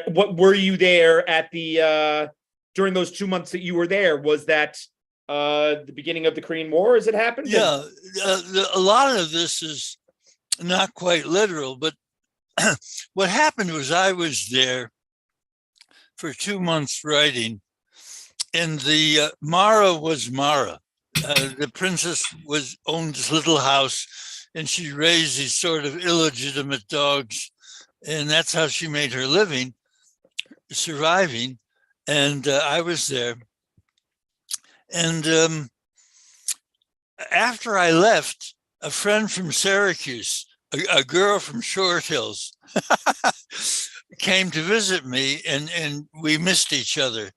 what were you there at the during those 2 months that you were there? Was that the beginning of the Korean War as it happened? Yeah, a lot of this is not quite literal, but what happened was I was there for 2 months writing, and the Mara was Mara. The princess owned this little house, and she raised these sort of illegitimate dogs, and that's how she made her living, surviving. And I was there. And after I left, a friend from Syracuse, a girl from Short Hills, came to visit me, and we missed each other.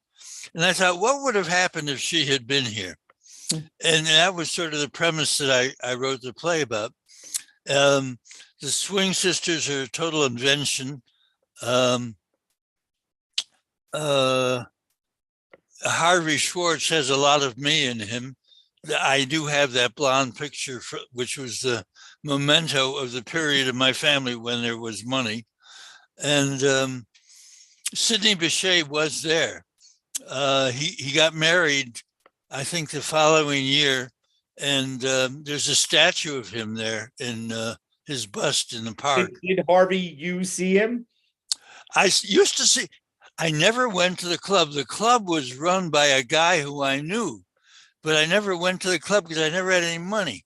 And I thought, what would have happened if she had been here? And that was sort of the premise that I wrote the play about. The Swing Sisters are a total invention. Harvey Schwartz has a lot of me in him. I do have that blonde picture, which was the memento of the period of my family when there was money. And Sidney Bechet was there. He got married, I think, the following year, and there's a statue of him there in his bust in the park. Did Harvey, you see him? used to see, I never went to the club. The club was run by a guy who I knew, but I never went to the club because I never had any money.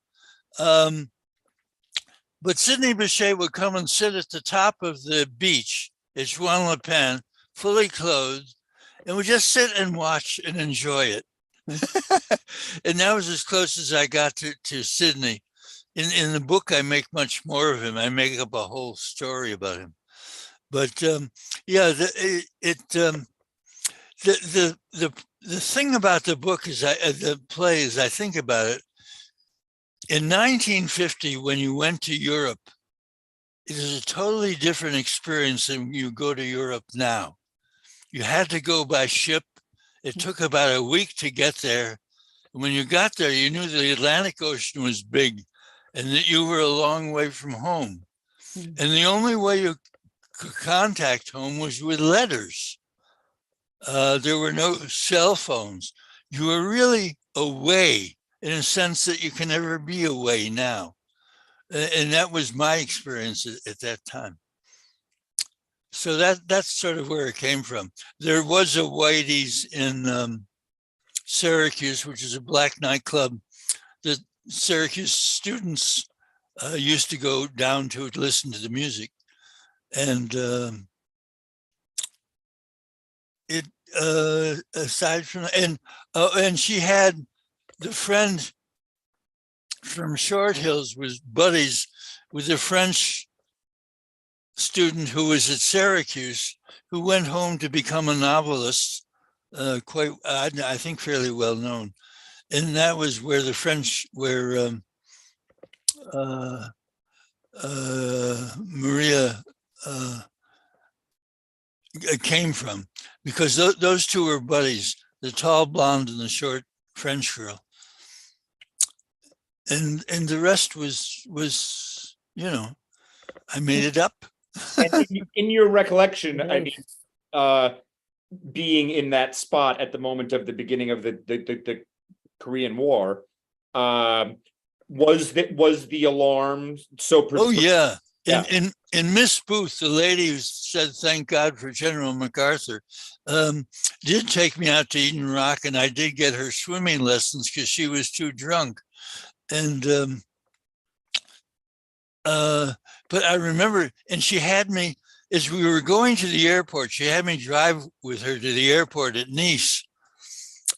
But Sidney Bechet would come and sit at the top of the beach at Juan Le Pen, fully clothed, and would just sit and watch and enjoy it. And that was as close as I got to Sidney. In the book, I make much more of him. I make up a whole story about him. But yeah, the thing about the book is, the play, as I think about it, in 1950, when you went to Europe, it is a totally different experience than you go to Europe now. You had to go by ship. It took about a week to get there. And when you got there, you knew the Atlantic Ocean was big and that you were a long way from home. And the only way you could contact home was with letters. There were no cell phones. You were really away in a sense that you can never be away now. And that was my experience at that time. So that's sort of where it came from. There was a Whitey's in Syracuse, which is a black nightclub that Syracuse students used to go down to listen to the music. And aside from, and she had the friend from Short Hills was buddies with a French student who was at Syracuse, who went home to become a novelist, quite, I think, fairly well known. And that was where the French, where Maria came from, because those two were buddies, the tall blonde and the short French girl. And the rest was, you know, I made it up. And in your recollection, I mean, being in that spot at the moment of the beginning of the Korean War, was the alarm so? Oh yeah. In Miss Booth, the lady who said thank God for General MacArthur, did take me out to Eden Rock, and I did get her swimming lessons because she was too drunk. And but I remember, and she had me, as we were going to the airport, she had me drive with her to the airport at Nice.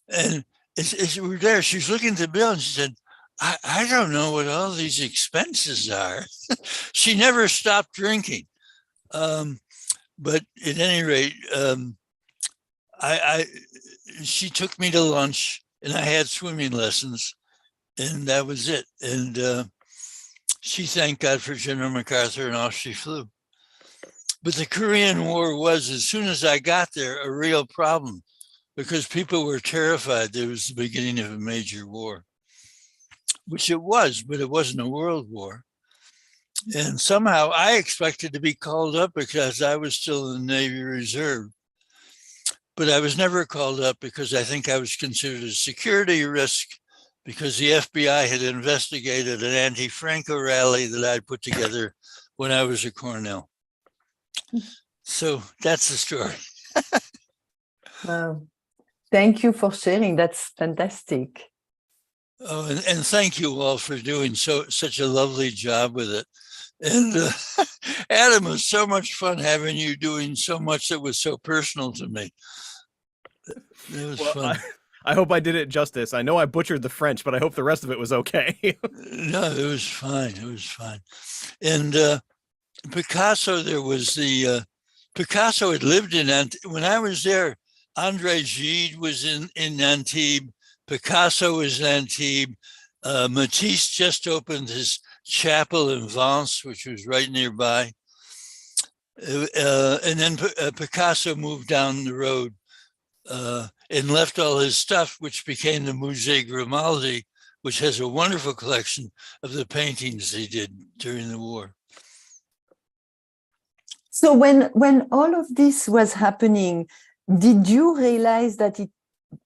And as we were there, she was looking at the bill and she said, I don't know what all these expenses are. She never stopped drinking. But at any rate, she took me to lunch and I had swimming lessons, and that was it. And she thanked God for General MacArthur, and off she flew. But the Korean War was, as soon as I got there, a real problem, because people were terrified there was the beginning of a major war, which it was, but it wasn't a world war. And somehow I expected to be called up because I was still in the Navy Reserve. But I was never called up because I think I was considered a security risk, because the FBI had investigated an anti-Franco rally that I put together when I was a Cornell. So that's the story. Wow. Thank you for sharing. That's fantastic. Oh, and thank you all for doing such a lovely job with it. And Adam, it was so much fun having you doing so much that was so personal to me. It was fun. I hope I did it justice. I know I butchered the French, but I hope the rest of it was okay. No, it was fine. It was fine. And Picasso, there was the Picasso had lived in when I was there. André Gide was in Antibes. Picasso was in Antibes. Matisse just opened his chapel in Vence, which was right nearby. And then Picasso moved down the road and left all his stuff, which became the Musée Grimaldi, which has a wonderful collection of the paintings he did during the war. So when all of this was happening, did you realize that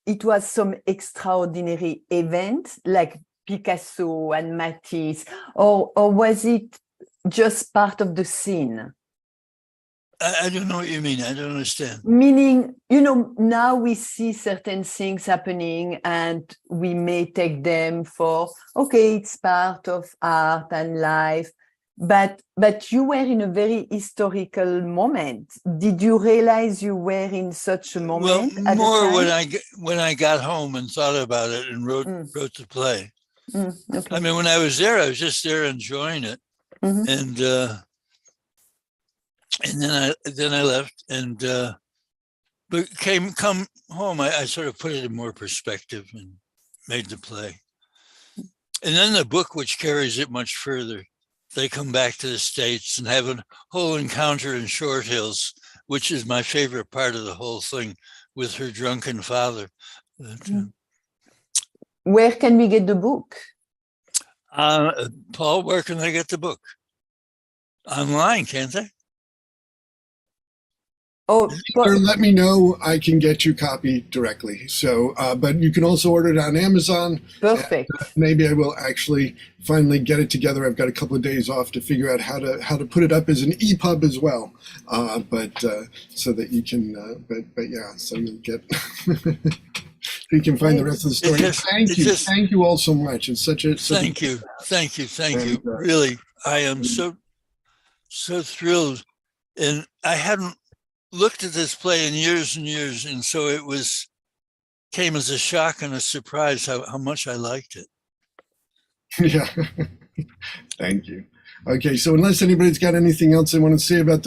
it was some extraordinary event like Picasso and Matisse, or was it just part of the scene? I don't know what you mean. I don't understand. Meaning, you know, now we see certain things happening and we may take them for, okay, it's part of art and life. But you were in a very historical moment. Did you realize you were in such a moment? Well, at the more time? when I got home and thought about it and wrote the play. Okay. I mean, when I was there, I was just there enjoying it, Mhm. and then I left, and but come home, I sort of put it in more perspective and made the play, and then the book, which carries it much further. They come back to the States and have a whole encounter in Short Hills, which is my favorite part of the whole thing, with her drunken father. Where can we get the book? Paul, where can I get the book? Online, can't they? Oh, Or let me know. I can get you a copy directly. So, but you can also order it on Amazon. perfect. Maybe I will actually finally get it together. I've got a couple of days off to figure out how to put it up as an EPUB as well. But so that you can. But yeah. So you get. You can find the rest of the story. Thank you all so much. It's such a. Thank you. Really, I am so thrilled, and I hadn't looked at this play in years and years, and so it came as a shock and a surprise how much I liked it. Yeah. Thank you. Okay, so unless anybody's got anything else they want to say about the